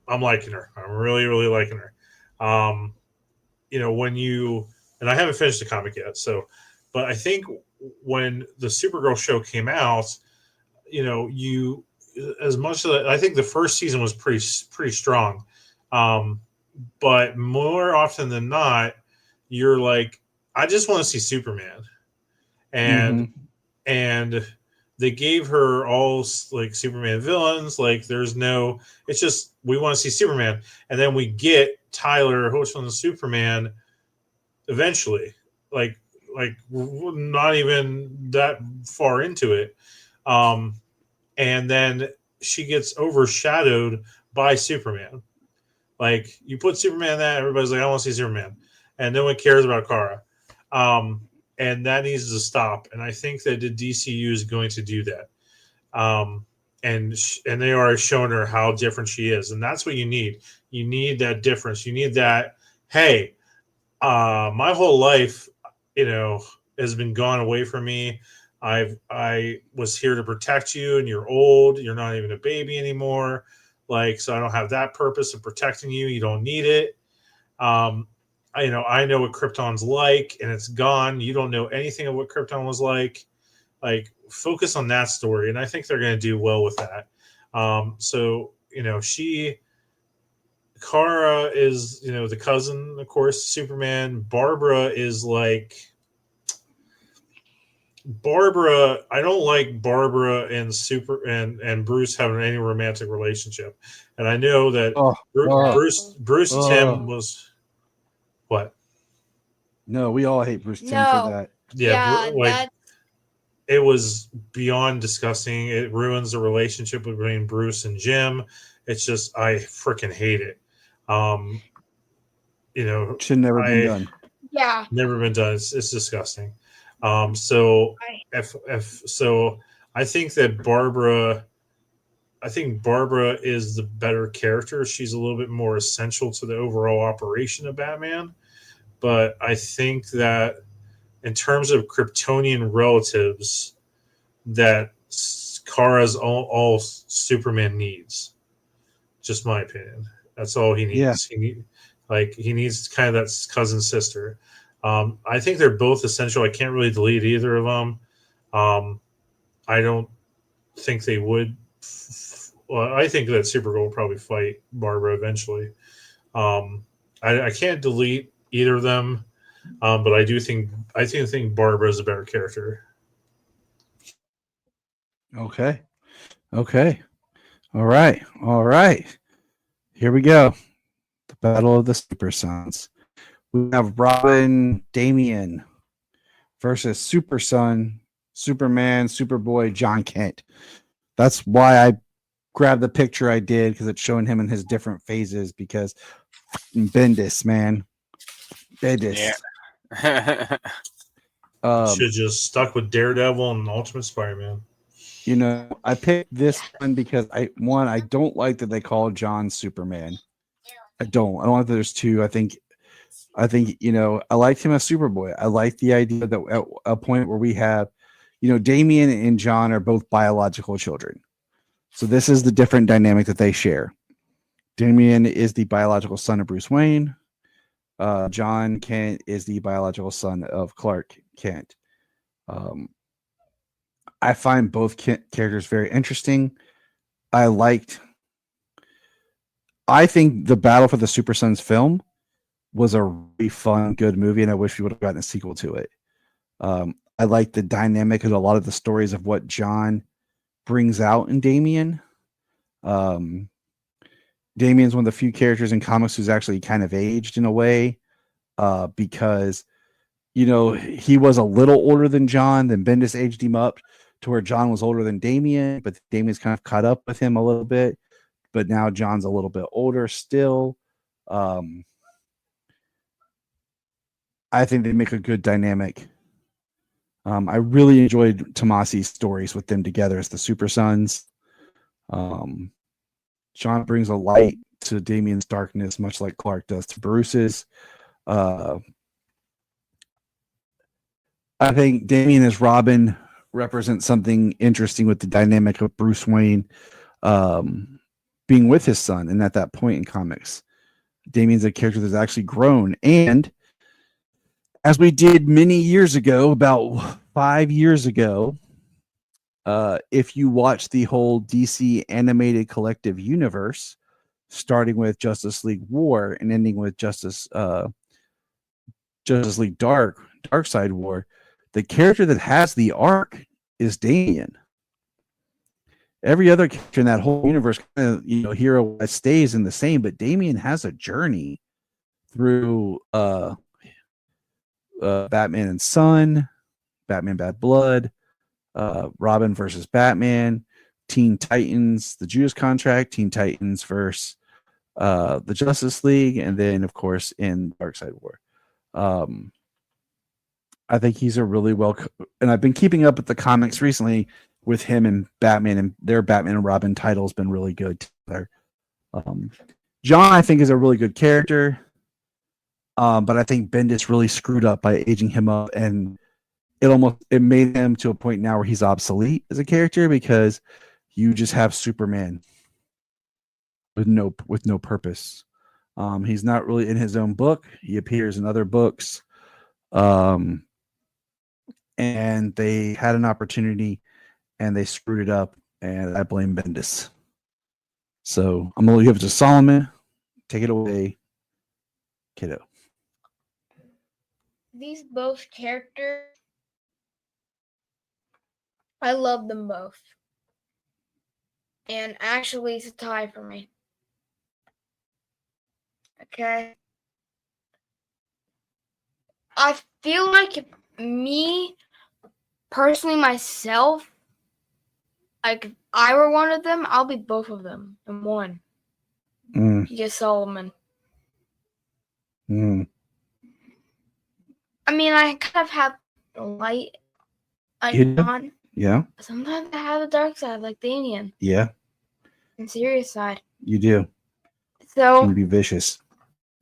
I'm liking her. I'm really, really liking her. And I haven't finished the comic yet. So, but I think when the Supergirl show came out, as much as I think the first season was pretty strong, but more often than not, you're like, I just want to see Superman, and they gave her all like Superman villains. Like it's just we want to see Superman, and then we get Tyler Hoechlin Superman eventually, like not even that far into it, and then she gets overshadowed by Superman. Like you put Superman in that, everybody's like, I want to see Superman, and no one cares about Kara. And that needs to stop. And I think that the DCU is going to do that. And they are showing her how different she is. And that's what you need. You need that difference. You need that, hey, my whole life, has been gone away from me. I was here to protect you, and you're old. You're not even a baby anymore. Like, so I don't have that purpose of protecting you. You don't need it. I know what Krypton's like, and it's gone. You don't know anything of what Krypton was like. Like, focus on that story, and I think they're going to do well with that. Kara is, the cousin, of course, Superman. Barbara is like I don't like Barbara and Bruce having any romantic relationship, and I know that Bruce Tim was. What? No, we all hate Bruce Tim No. for that. Yeah, like that it was beyond disgusting. It ruins the relationship between Bruce and Jim. It's just I freaking hate it. Um, Should never been I done. yeah. never been done. It's disgusting. So I, if so, I think that Barbara. I think Barbara is the better character. She's a little bit more essential to the overall operation of Batman. But I think that in terms of Kryptonian relatives, that Kara's all Superman needs. Just my opinion. That's all he Yeah. needs. He needs kind of that cousin sister. I think they're both essential. I can't really delete either of them. I don't think they would. Well, I think that Supergirl will probably fight Barbara eventually. I can't delete either of them, but I do think Barbara is a better character. Okay. Okay. All right. Here we go. The Battle of the Super Sons. We have Robin, Damian versus Super Son, Superman, Superboy, John Kent. That's why I grabbed the picture I did, because it's showing him in his different phases. Because Bendis, man, Bendis. Yeah. Should have just stuck with Daredevil and Ultimate Spider-Man. I picked this one because I don't like that they call John Superman. I don't like that there's two. I think I liked him as Superboy. I like the idea that at a point where we have, Damian and John are both biological children. So this is the different dynamic that they share. Damian is the biological son of Bruce Wayne. John Kent is the biological son of Clark Kent. I find both characters very interesting. I think the Battle for the Super Sons film was a really fun, good movie, and I wish we would have gotten a sequel to it. I like the dynamic of a lot of the stories of what John brings out in Damian. Damian's one of the few characters in comics who's actually kind of aged in a way, because he was a little older than John. Then Bendis aged him up to where John was older than Damian, but Damian's kind of caught up with him a little bit. But now John's a little bit older still. I think they make a good dynamic. I really enjoyed Tomasi's stories with them together as the Super Sons. John brings a light to Damian's darkness, much like Clark does to Bruce's. I think Damian as Robin represents something interesting with the dynamic of Bruce Wayne being with his son. And at that point in comics, Damian's a character that's actually grown. And as we did many years ago, about 5 years ago, if you watch the whole DC animated collective universe, starting with Justice League War and ending with Justice League Dark Side War, the character that has the arc is Every other character in that whole universe, hero stays in the same, but Damian has a journey through Batman and Son, Batman Bad Blood, Robin versus Batman, Teen Titans, the Judas Contract, Teen Titans versus the Justice League, and then of course in Darkseid War. I think he's a really and I've been keeping up with the comics recently with him and Batman, and their Batman and Robin title has been really good together. John, I think, is a really good character, but I think Bendis really screwed up by aging him up, and it made him to a point now where he's obsolete as a character, because you just have Superman with no purpose. He's not really in his own book. He appears in other books. And they had an opportunity and they screwed it up, and I blame Bendis. So I'm going to give it to Solomon. Take it away, kiddo. these both characters, I love them both. And actually, it's a tie for me. Okay. I feel like me personally, myself, like if I were one of them, I'll be both of them in one. You get Solomon. Mm. I mean, I kind of have light Yeah. on. Yeah. Sometimes I have the dark side, like Damien, Yeah. and serious side. You do. So Can be vicious.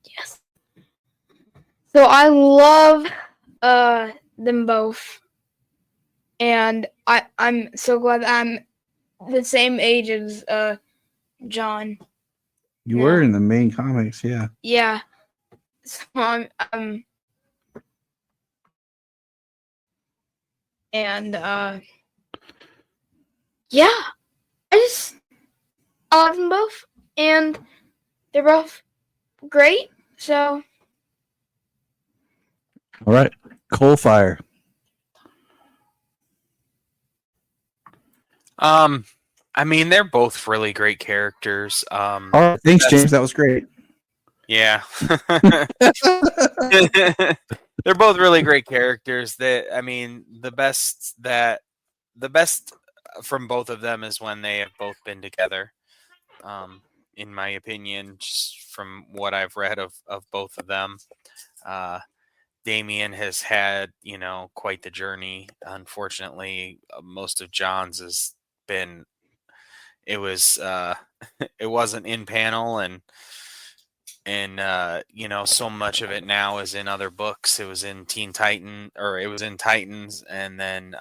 yes. So I love them both, and I'm so glad that I'm the same age as John. You were in the main comics, yeah. Yeah. So I'm and yeah, I love them both, and they're both great. So All right. Coalfire. I mean, they're both really great characters. All right. Thanks, James. That was great. Yeah. They're both really great characters. That I mean, the best from both of them is when they have both been together. In my opinion, just from what I've read of both of them. Damien has had, quite the journey. Unfortunately, most of John's has been it was it wasn't in panel, and so much of it now is in other books. It was in it was in Titans, and then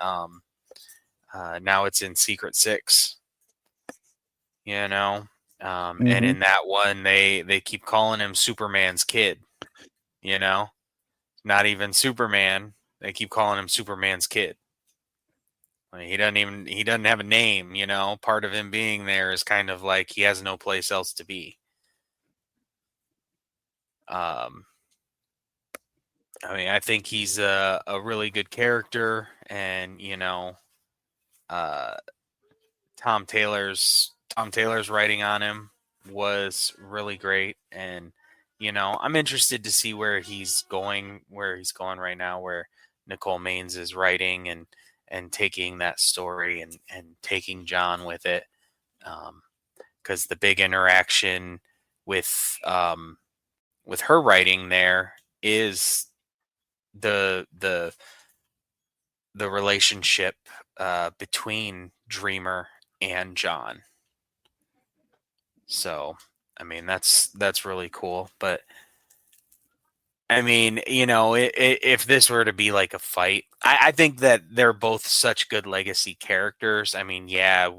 now it's in Secret Six. And in that one they keep calling him Superman's kid. Not even Superman. They keep calling him Superman's kid. I mean, he doesn't have a name. Part of him being there is kind of like he has no place else to be. I mean, I think he's a really good character, and Tom Taylor's writing on him was really great, and I'm interested to see where he's going right now, where Nicole Maines is writing and taking that story and taking John with it, because the big interaction with her writing there is the relationship between Dreamer and John. So, I mean, that's really cool. But I mean, if this were to be like a fight, I think that they're both such good legacy characters. I mean, yeah,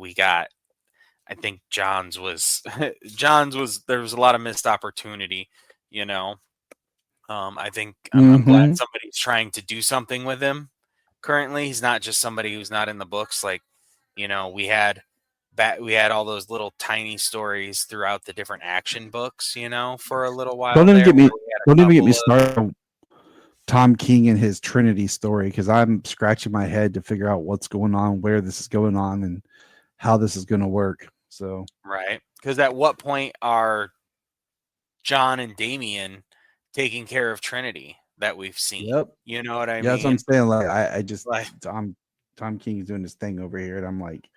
I think John's was there was a lot of missed opportunity. I think I'm glad somebody's trying to do something with him. Currently, he's not just somebody who's not in the books. Like, we had all those little tiny stories throughout the different action books, for a little while. Don't even get me started on Tom King and his Trinity story, because I'm scratching my head to figure out what's going on, where this is going on, and how this is going to work. So right, because at what point are John and Damien taking care of Trinity that we've seen? Yep. You know what I mean? That's what I'm saying. Like I just Tom King is doing this thing over here, and I'm like,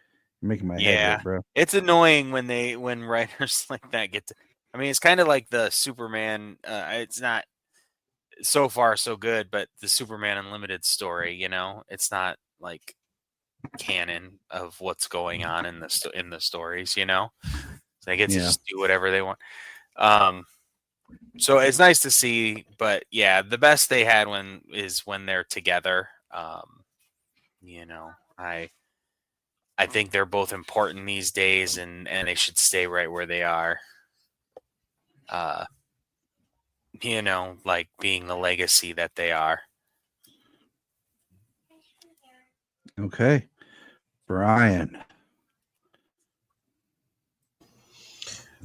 you're making my head hurt, bro. It's annoying when writers like that get to. I mean, it's kind of like the Superman. It's not so far so good, but the Superman Unlimited story, it's not like canon of what's going on in the stories. So they get to just do whatever they want. So it's nice to see, but yeah, the best they had when they're together. I think they're both important these days, and they should stay right where they are. Like being the legacy that they are. Okay. Bryan.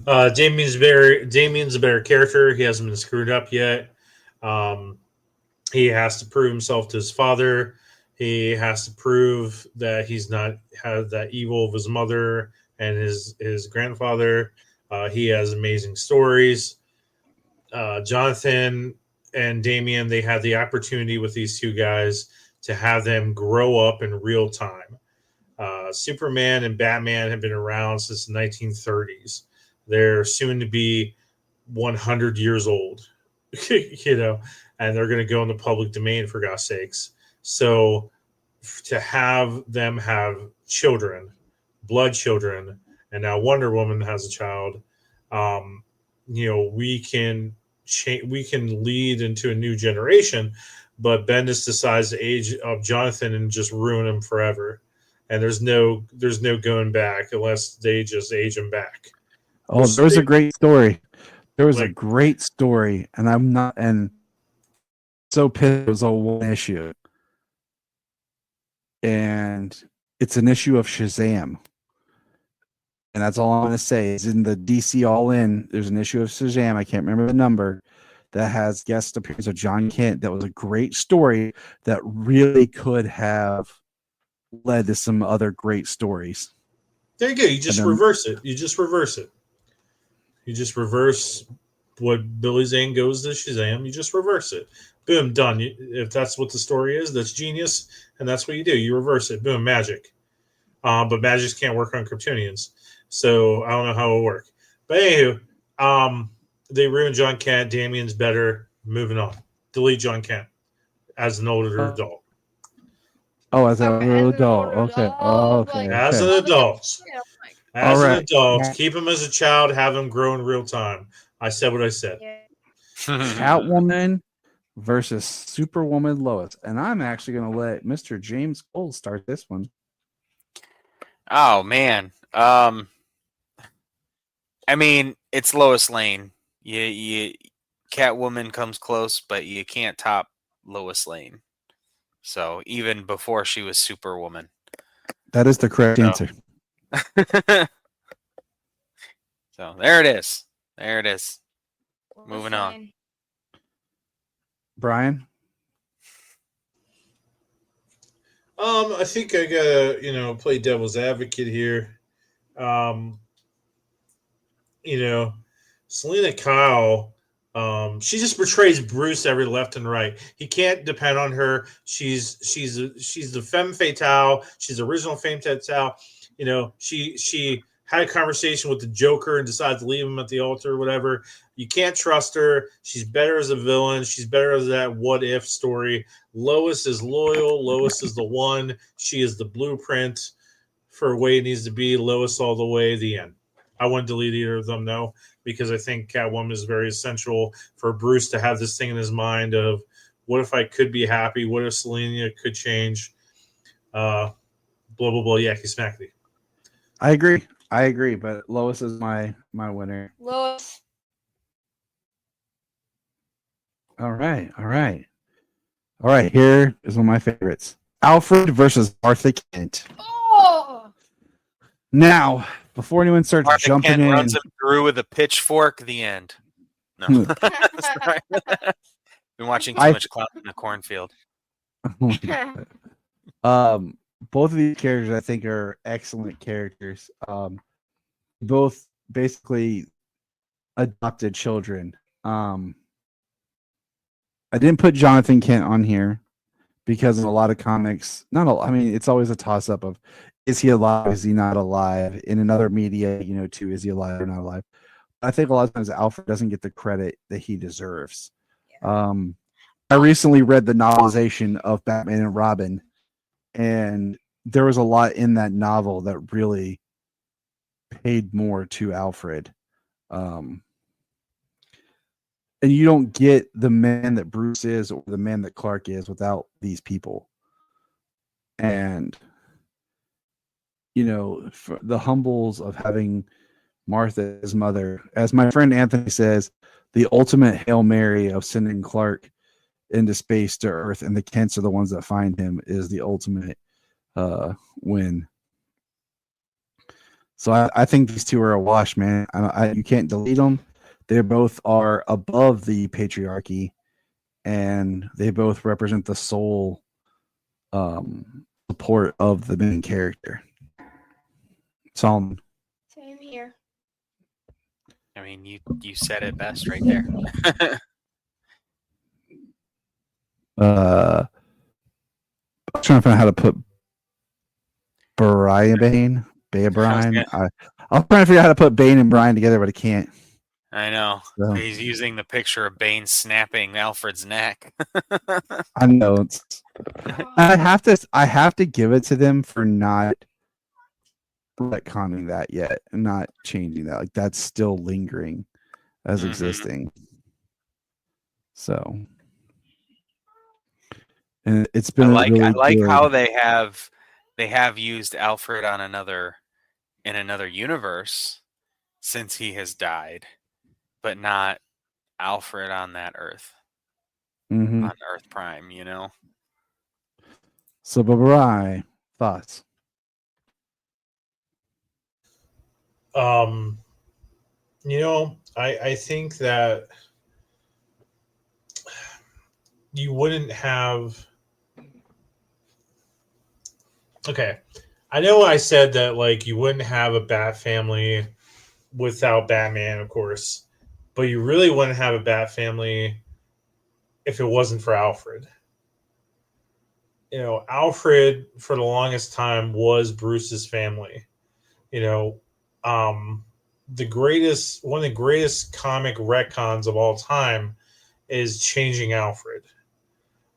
Damien's a better character. He hasn't been screwed up yet. He has to prove himself to his father. He has to prove that he's not had that evil of his mother and his grandfather. He has amazing stories. Jonathan and Damian, they had the opportunity with these two guys to have them grow up in real time. Superman and Batman have been around since the 1930s. They're soon to be 100 years old, you know, and they're going to go in the public domain, for God's sakes. So to have them have children, blood children, and now Wonder Woman has a child, you know, we can lead into a new generation, but Bendis decides to age up Jonathan and just ruin him forever. And there's no going back unless they just age him back. Oh, there was a great story. There was a great story, and I'm not and so pissed it was a one issue. And it's an issue of Shazam. And that's all I'm going to say is in the DC All In, there's an issue of Shazam. I can't remember the number that has guest appearance of John Kent. That was a great story that really could have led to some other great stories. There you go. You just reverse it. You just reverse it. You just reverse what Billy Zane goes to Shazam. You just reverse it. Boom, done. If that's what the story is, that's genius, and that's what you do. You reverse it. Boom, magic. But magics can't work on Kryptonians. So I don't know how it'll work. But anywho, they ruined John Kent. Damian's better. Moving on. Delete John Kent as an older adult. Oh, as an adult. Okay. Oh, okay. As an adult. As an adult. Keep him as a child. Have him grow in real time. I said what I said. Catwoman versus Superwoman Lois. And I'm actually going to let Mr. James Cole start this one. Oh, man. I mean, it's Lois Lane. Catwoman comes close, but you can't top Lois Lane. So even before she was Superwoman. That is the correct answer. So there it is. There it is. Moving on. Brian? I think I gotta, play devil's advocate here. Selena Kyle, she just betrays Bruce every left and right. He can't depend on her. She's the femme fatale. She's the original femme fatale. She had a conversation with the Joker and decided to leave him at the altar or whatever. You can't trust her. She's better as a villain. She's better as that what if story. Lois is loyal. Lois is the one. She is the blueprint for where it needs to be. Lois all the way. The end. I wouldn't delete either of them, no, because I think Catwoman is very essential for Bruce to have this thing in his mind of what if I could be happy? What if Selena could change? Blah, blah, blah, yakety smackety. I agree, but Lois is my winner. Lois. All right. Here is one of my favorites. Alfred versus Martha Kent. Oh! Now, before anyone starts Martha jumping Kent in, runs him through with a pitchfork. The end. No. Sorry. Been watching too much Clown in the Cornfield. Both of these characters I think are excellent characters. Both basically adopted children. I didn't put Jonathan Kent on here because in a lot of comics, it's always a toss-up of is he alive, is he not alive? In another media, too, is he alive or not alive? I think a lot of times Alfred doesn't get the credit that he deserves. Yeah. I recently read the novelization of Batman and Robin, and there was a lot in that novel that really paid more to Alfred. And you don't get the man that Bruce is or the man that Clark is without these people. And, for the humbles of having Martha as mother, as my friend Anthony says, the ultimate Hail Mary of sending Clark into space to Earth, and the Kents are the ones that find him, is the ultimate win. So I think these two are a wash, man. You can't delete them. They both are above the patriarchy, and they both represent the sole support of the main character. Solomon. Same here. I mean, you said it best right there. I'm trying to find out how to put Bane. Brian. I'll try to figure out how to put Bane and Brian together, but I can't. I know. So, He's using the picture of Bane snapping Alfred's neck. I know. I have to give it to them for not retconning that yet and not changing that. Like that's still lingering as existing. So, and it's been I really like good. how they have used Alfred on another universe since he has died, but not Alfred on that Earth. On Earth Prime, you know. So, Babarai, thoughts? I think that you wouldn't have. Okay, I know I said that like you wouldn't have a Bat family without Batman, of course, but you really wouldn't have a Bat family if it wasn't for Alfred. Alfred for the longest time was Bruce's family. One of the greatest comic retcons of all time is changing Alfred.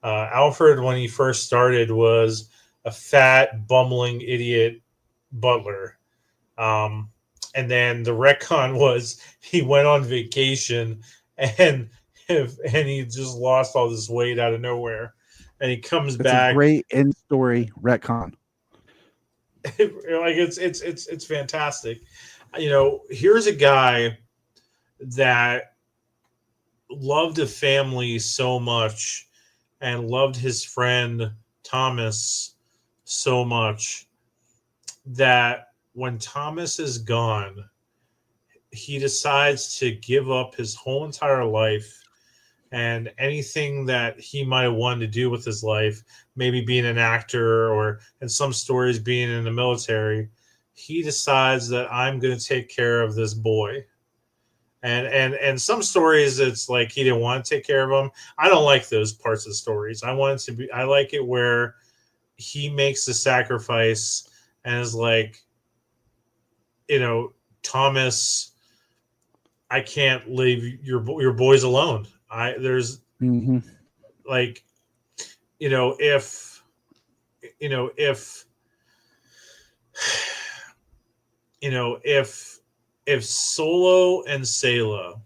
Alfred, when he first started, was a fat, bumbling idiot butler. And then the retcon was he went on vacation and he just lost all this weight out of nowhere. And he comes back. A great end story retcon. Like it's fantastic. Here's a guy that loved a family so much and loved his friend Thomas so much that when Thomas is gone, he decides to give up his whole entire life and anything that he might have wanted to do with his life, maybe being an actor or in some stories being in the military. He decides that I'm going to take care of this boy. And some stories, it's like he didn't want to take care of him. I don't like those parts of the stories. I like it where he makes the sacrifice and is like, Thomas, I can't leave your boys alone. If Solo and Sayla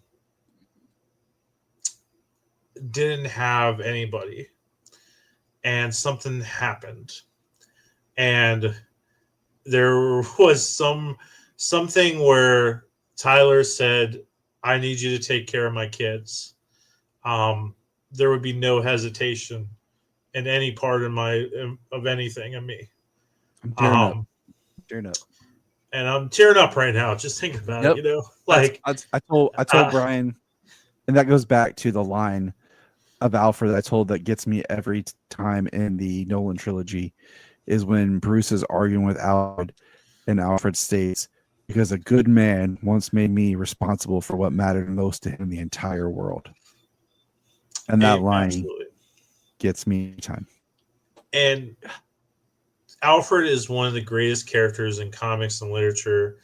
didn't have anybody and something happened and there was something where Tyler said, I need you to take care of my kids. There would be no hesitation in any part of anything in me. I'm tearing up. And I'm tearing up right now. Just think about it, like I told Brian, and that goes back to the line of Alfred I told that gets me every time in the Nolan trilogy is when Bruce is arguing with Alfred and Alfred states, because a good man once made me responsible for what mattered most to him in the entire world. And that line gets me every time. And Alfred is one of the greatest characters in comics and literature.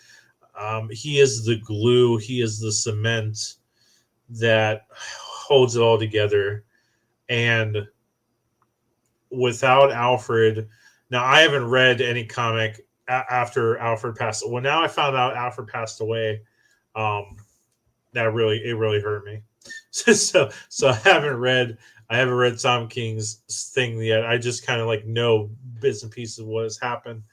He is the glue. He is the cement that holds it all together. And without Alfred, now I haven't read any comic after Alfred passed. Well, now I found out Alfred passed away. It really hurt me. So I haven't read Tom King's thing yet. I just kind of like know bits and pieces of what has happened.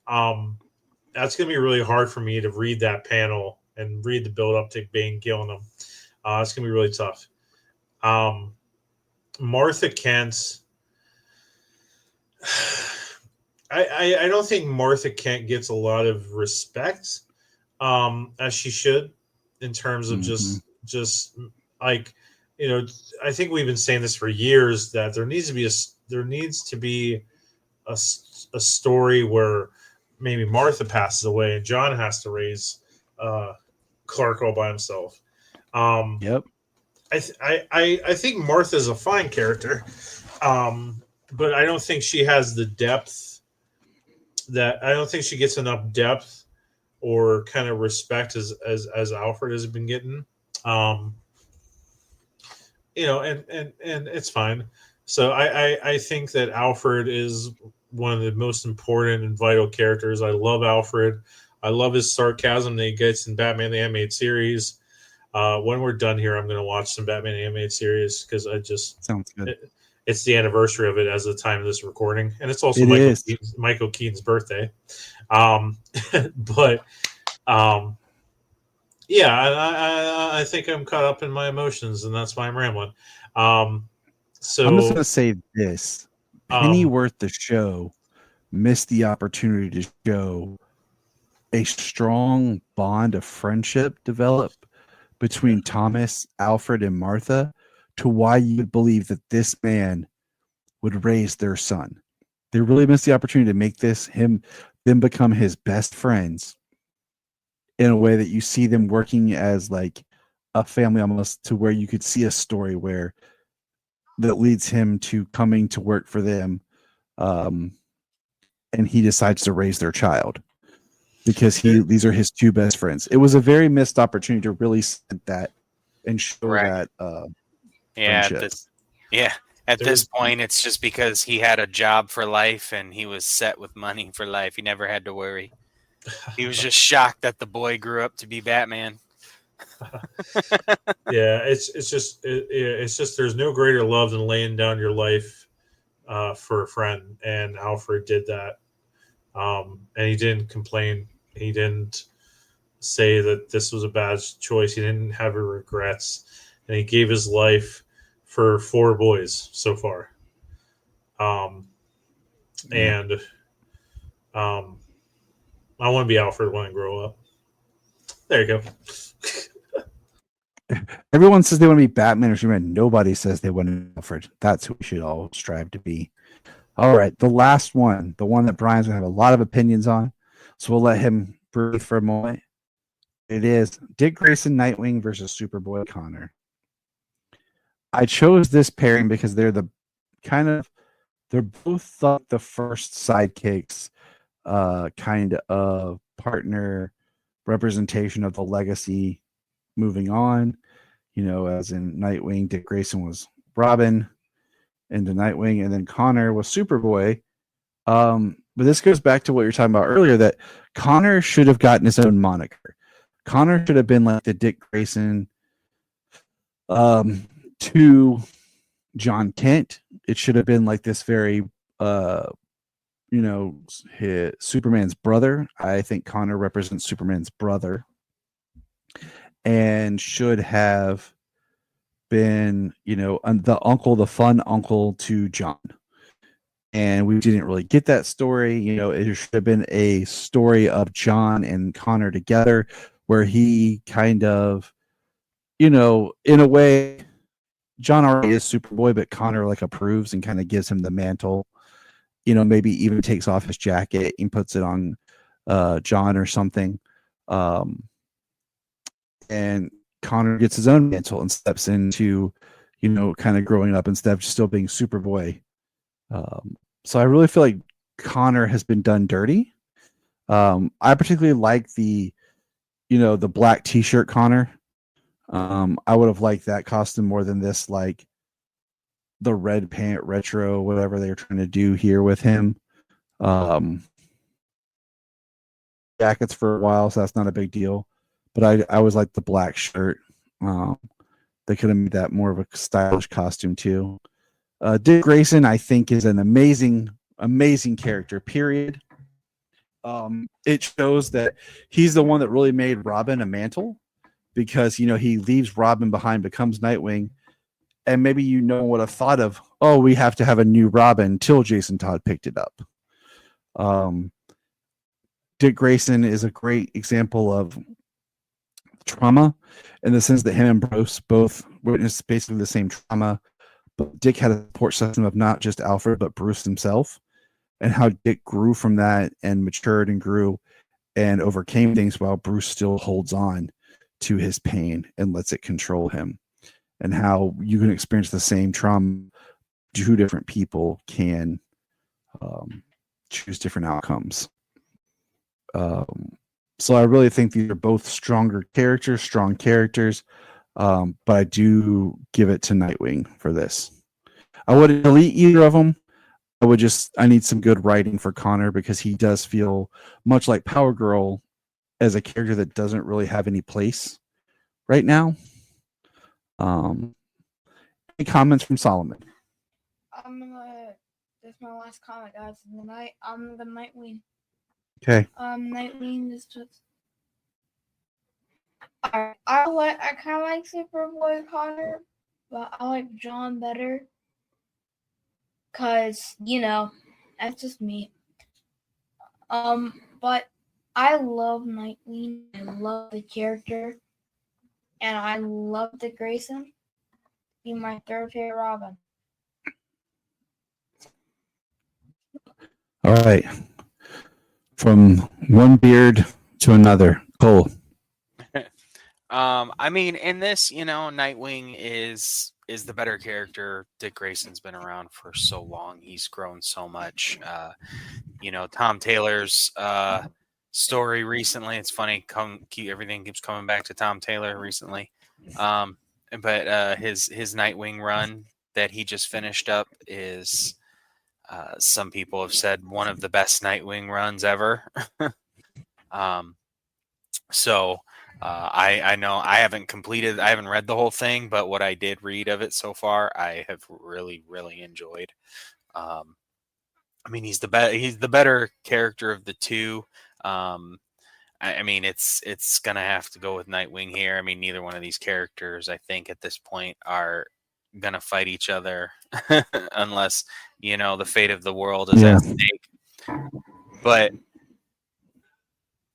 That's going to be really hard for me to read that panel and read the build up to Bane killing him. It's going to be really tough. Martha Kent. I don't think Martha Kent gets a lot of respect as she should in terms of just like, I think we've been saying this for years that there needs to be a story where maybe Martha passes away and John has to raise Clark all by himself. I think Martha's a fine character. But I don't think she has the depth I don't think she gets enough depth or kind of respect as Alfred has been getting. And it's fine. So I think that Alfred is one of the most important and vital characters. I love Alfred. I love his sarcasm that he gets in Batman the Animated Series. When we're done here, I'm going to watch some Batman Animated Series because sounds good. It's the anniversary of it as of the time of this recording, and it's also Michael Keaton's birthday. But yeah, I think I'm caught up in my emotions, and that's why I'm rambling. So I'm just going to say this: Pennyworth, the show, missed the opportunity to show a strong bond of friendship develop between Thomas, Alfred, and Martha, to why you would believe that this man would raise their son. They really missed the opportunity to make them become his best friends in a way that you see them working as like a family, almost to where you could see a story where that leads him to coming to work for them, and he decides to raise their child because these are his two best friends. It was a very missed opportunity to really set that and show that friendship. At this point, it's just because he had a job for life and he was set with money for life. He never had to worry. He was just shocked that the boy grew up to be Batman. Yeah, it's just there's no greater love than laying down your life for a friend, and Alfred did that. And he didn't complain. He didn't say that this was a bad choice. He didn't have regrets, and he gave his life for 4 boys so far. And I want to be Alfred when I grow up. There you go. Everyone says they want to be Batman or Superman. Nobody says they want to be Alfred. That's who we should all strive to be. All right, the last one, the one that Brian's going to have a lot of opinions on, so we'll let him breathe for a moment. It is Dick Grayson, Nightwing versus Superboy Connor. I chose this pairing because they're both the first sidekicks, kind of partner representation of the legacy moving on. As in Nightwing, Dick Grayson was Robin into Nightwing, and then Connor was Superboy. But this goes back to what you were talking about earlier, that Connor should have gotten his own moniker. Connor should have been like the Dick Grayson to John Kent. It should have been like this very Superman's brother. I think Connor represents Superman's brother, and should have been the fun uncle to John. And we didn't really get that story. It should have been a story of John and Connor together, where he kind of, in a way, John already is Superboy, but Connor like approves and kind of gives him the mantle. Maybe even takes off his jacket and puts it on John or something. And Connor gets his own mantle and steps into, kind of growing up instead of still being Superboy. So I really feel like Connor has been done dirty. I particularly like the black t-shirt Connor. I would have liked that costume more than this, like the red pant retro, whatever they were trying to do here with him. Jackets for a while, so that's not a big deal. But I always like the black shirt. They could have made that more of a stylish costume too. Dick Grayson, I think, is an amazing character, period. It shows that he's the one that really made Robin a mantle, because he leaves Robin behind, becomes Nightwing, and maybe would have thought of, we have to have a new Robin, until Jason Todd picked it up. Dick Grayson is a great example of trauma, in the sense that him and Bruce both witnessed basically the same trauma, but Dick had a support system of not just Alfred but Bruce himself, and how Dick grew from that and matured and grew and overcame things, while Bruce still holds on to his pain and lets it control him, and how you can experience the same trauma two different people can choose different outcomes. So I really think these are both strong characters. But I do give it to Nightwing for this. I wouldn't delete either of them. I need some good writing for Connor because he does feel much like Power Girl as a character that doesn't really have any place right now. Any comments from Solomon? That's my last comment, guys. The Nightwing. Okay. Nightwing is just. I kind of like Superboy Connor, but I like John better. Cause that's just me. But I love Nightwing. I love the character, and I love Dick Grayson. Be my third favorite Robin. All right. From one beard to another. Cole. I mean, in this, Nightwing is the better character. Dick Grayson's been around for so long; he's grown so much. Tom Taylor's story recently. It's funny. Everything keeps coming back to Tom Taylor recently. But his Nightwing run that he just finished up is, some people have said, one of the best Nightwing runs ever. So I know I haven't read the whole thing, but what I did read of it so far, I have really, really enjoyed. I mean, he's the better character of the two. I mean, it's gonna have to go with Nightwing here. I mean, neither one of these characters, I think, at this point, are gonna fight each other unless the fate of the world is at stake. But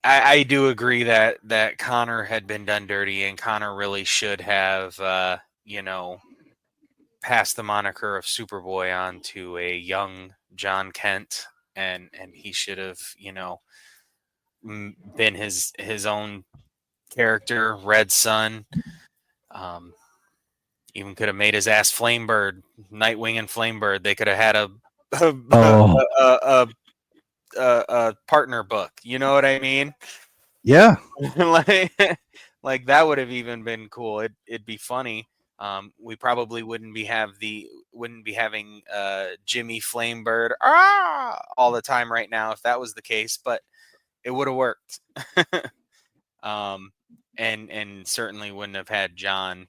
I do agree that Connor had been done dirty, and Connor really should have passed the moniker of Superboy on to a young John Kent, and he should have been his own character, Red Sun. Even could have made his ass Flamebird, Nightwing and Flamebird. They could have had a partner book. You know what I mean? Yeah. like that would have even been cool. It'd be funny. We probably wouldn't be having Jimmy Flamebird all the time right now if that was the case, but it would have worked. And certainly wouldn't have had John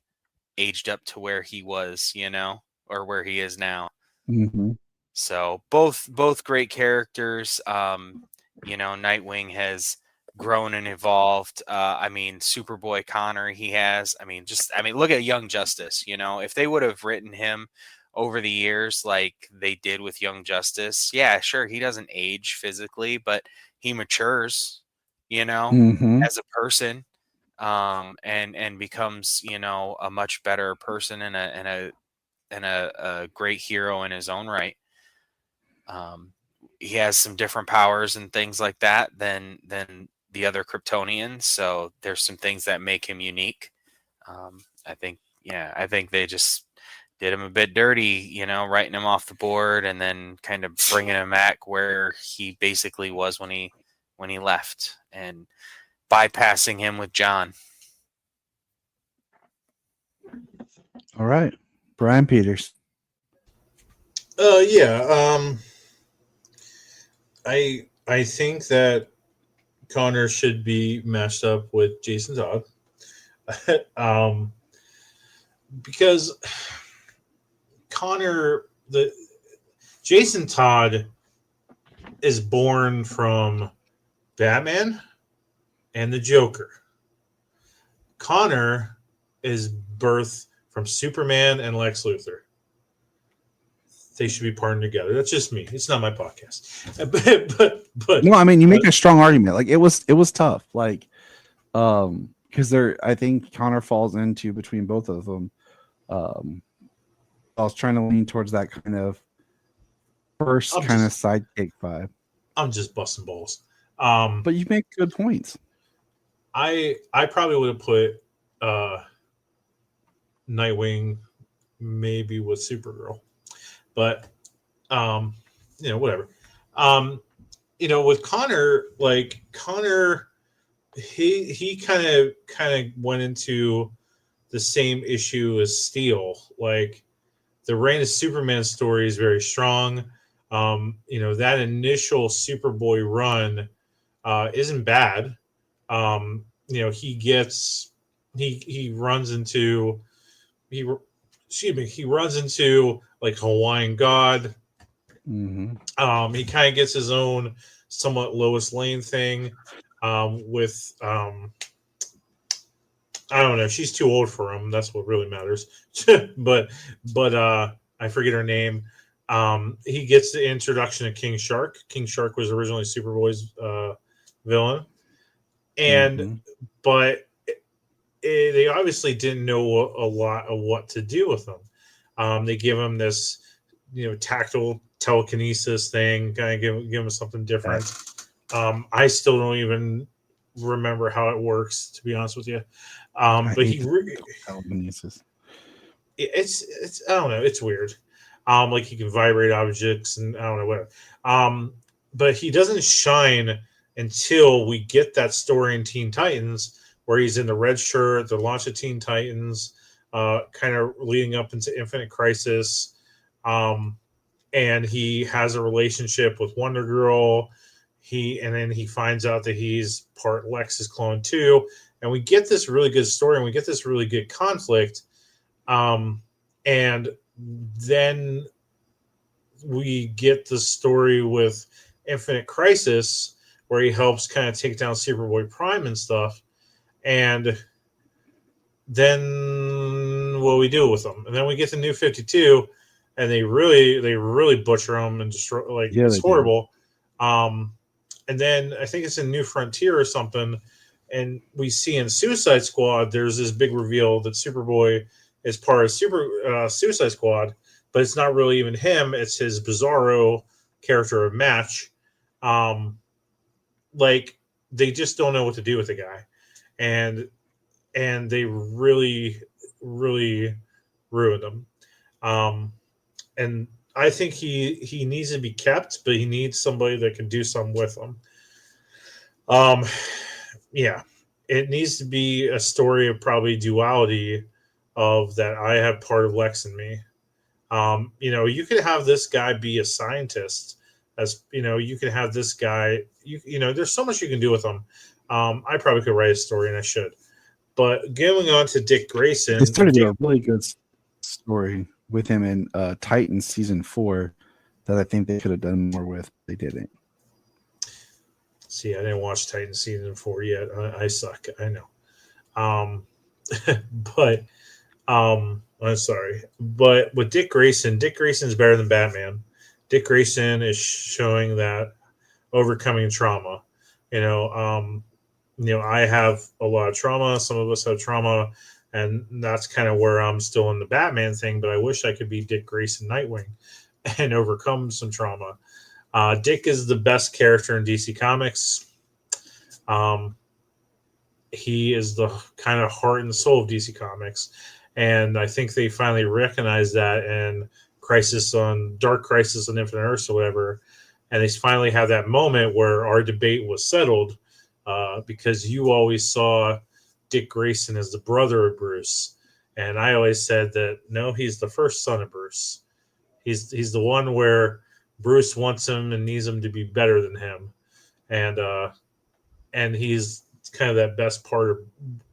aged up to where he was, or where he is now. Mm-hmm. So both great characters. Nightwing has grown and evolved. I mean, Superboy Connor, he has. I mean, look at Young Justice. If they would have written him over the years like they did with Young Justice, yeah, sure, he doesn't age physically, but he matures, Mm-hmm. as a person, and becomes, a much better person and a great hero in his own right. He has some different powers and things like that than the other Kryptonians. So there's some things that make him unique. I think they just did him a bit dirty, writing him off the board and then kind of bringing him back where he basically was when he left, and bypassing him with John. All right. Bryan Peters. Yeah. I think that Connor should be matched up with Jason Todd. Because Jason Todd is born from Batman and the Joker. Connor is birthed from Superman and Lex Luthor. They should be partnered together. That's just me. It's not my podcast. But no, I mean, you make a strong argument. Like it was tough. Like, because I think Connor falls into between both of them. I was trying to lean towards that kind of first kind of sidekick vibe. I'm just busting balls. But you make good points. I probably would have put Nightwing maybe with Supergirl. But whatever. With Connor, like Connor, he kind of went into the same issue as Steel. Like the Reign of Superman story is very strong. That initial Superboy run isn't bad. He runs into like Hawaiian God. Mm-hmm. He kind of gets his own somewhat Lois Lane thing with I don't know. She's too old for him. That's what really matters. but I forget her name. He gets the introduction of King Shark. King Shark was originally Superboy's villain, and but they obviously didn't know a lot of what to do with him. They give him this, tactile telekinesis thing, kind of give him something different. I still don't even remember how it works, to be honest with you. But telekinesis. It's I don't know, it's weird. Like he can vibrate objects and I don't know whatever. But he doesn't shine until we get that story in Teen Titans where he's in the red shirt, the launch of Teen Titans, kind of leading up into Infinite Crisis. And he has a relationship with Wonder Girl. And then he finds out that he's part Lex's clone too. And we get this really good story and we get this really good conflict. And then we get the story with Infinite Crisis where he helps kind of take down Superboy Prime and stuff. And then what we do with them. And then we get the New 52 and they really butcher them and destroy, it's horrible. And then I think it's in New Frontier or something. And we see in Suicide Squad, there's this big reveal that Superboy is part of Suicide Squad, but it's not really even him. It's his Bizarro character of Match. They just don't know what to do with the guy. And they really, really ruined him. And I think he needs to be kept, but he needs somebody that can do something with him. Yeah, it needs to be a story of probably duality of that I have part of Lex in me. You could have this guy be a scientist, you could have this guy, there's so much you can do with him. I probably could write a story and I should. But going on to Dick Grayson. They started a really good story with him in Titans season 4 that I think they could have done more with. They didn't. See, I didn't watch Titans season 4 yet. I suck. I know. But I'm sorry. But with Dick Grayson is better than Batman. Dick Grayson is showing that overcoming trauma. I have a lot of trauma. Some of us have trauma. And that's kind of where I'm still in the Batman thing. But I wish I could be Dick Grayson Nightwing and overcome some trauma. Dick is the best character in DC Comics. He is the kind of heart and soul of DC Comics. And I think they finally recognized that in Dark Crisis on Infinite Earths or whatever. And they finally have that moment where our debate was settled because you always saw Dick Grayson as the brother of Bruce. And I always said that, no, he's the first son of Bruce. He's the one where Bruce wants him and needs him to be better than him. And he's kind of that best part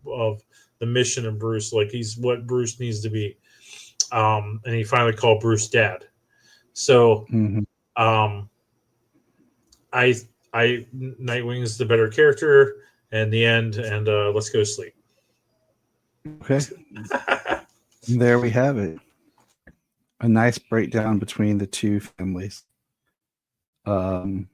of the mission of Bruce. Like he's what Bruce needs to be. And he finally called Bruce Dad. So Nightwing's the better character in the end, and let's go to sleep. Okay. There we have it. A nice breakdown between the two families. Been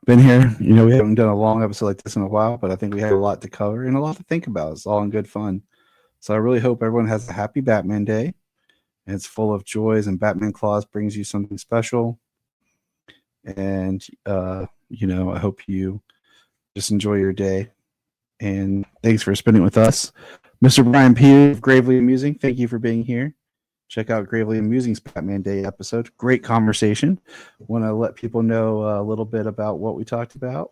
here, we haven't done a long episode like this in a while, but I think we have a lot to cover and a lot to think about. It's all in good fun. So I really hope everyone has a happy Batman Day. And it's full of joys, and Batman Claus brings you something special. And, I hope you just enjoy your day. And thanks for spending it with us. Mr. Bryan Peters of Gravely Amusing, thank you for being here. check out Gravely Amusing's Batman Day episode. Great conversation. Want to let people know a little bit about what we talked about?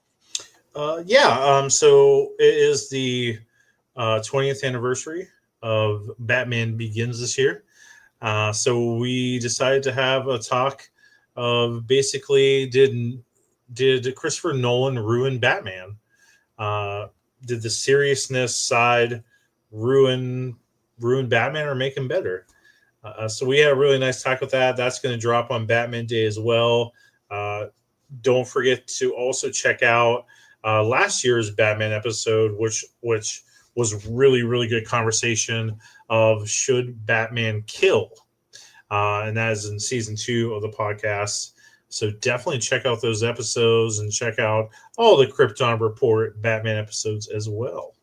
So it is the 20th anniversary of Batman Begins this year. So we decided to have a talk of basically did Christopher Nolan ruin Batman? Did the seriousness side ruin Batman or make him better? So we had a really nice talk with that. That's going to drop on Batman Day as well. Don't forget to also check out last year's Batman episode, which was really, really good conversation of should Batman kill? And that is in season 2 of the podcast. So definitely check out those episodes and check out all the Krypton Report Batman episodes as well.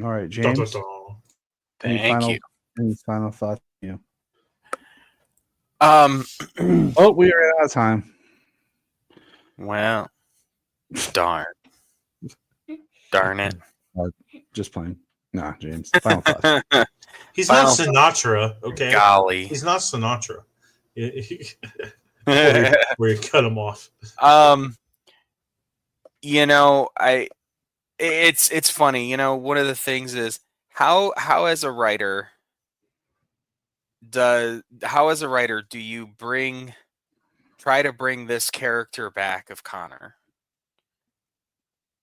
All right, James. Dun, dun, dun. Thank you. Any final thoughts from you? Oh, we are out of time. Well, darn it. Just playing. Nah, James. Final thoughts. He's not Sinatra, okay? Golly. He's not Sinatra. Where you cut him off. It's funny. One of the things is how as a writer do you try to bring this character back of Connor,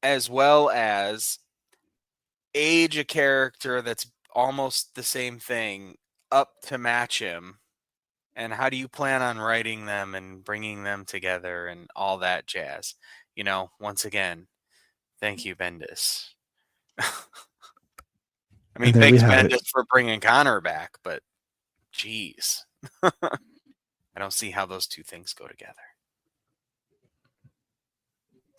as well as age a character that's almost the same thing up to match him, and how do you plan on writing them and bringing them together and all that jazz? Once again, thank you, Bendis. Thanks, Bendis, for bringing Connor back, but geez, I don't see how those two things go together.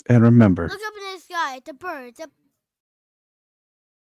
And remember, look up in the sky, the birds,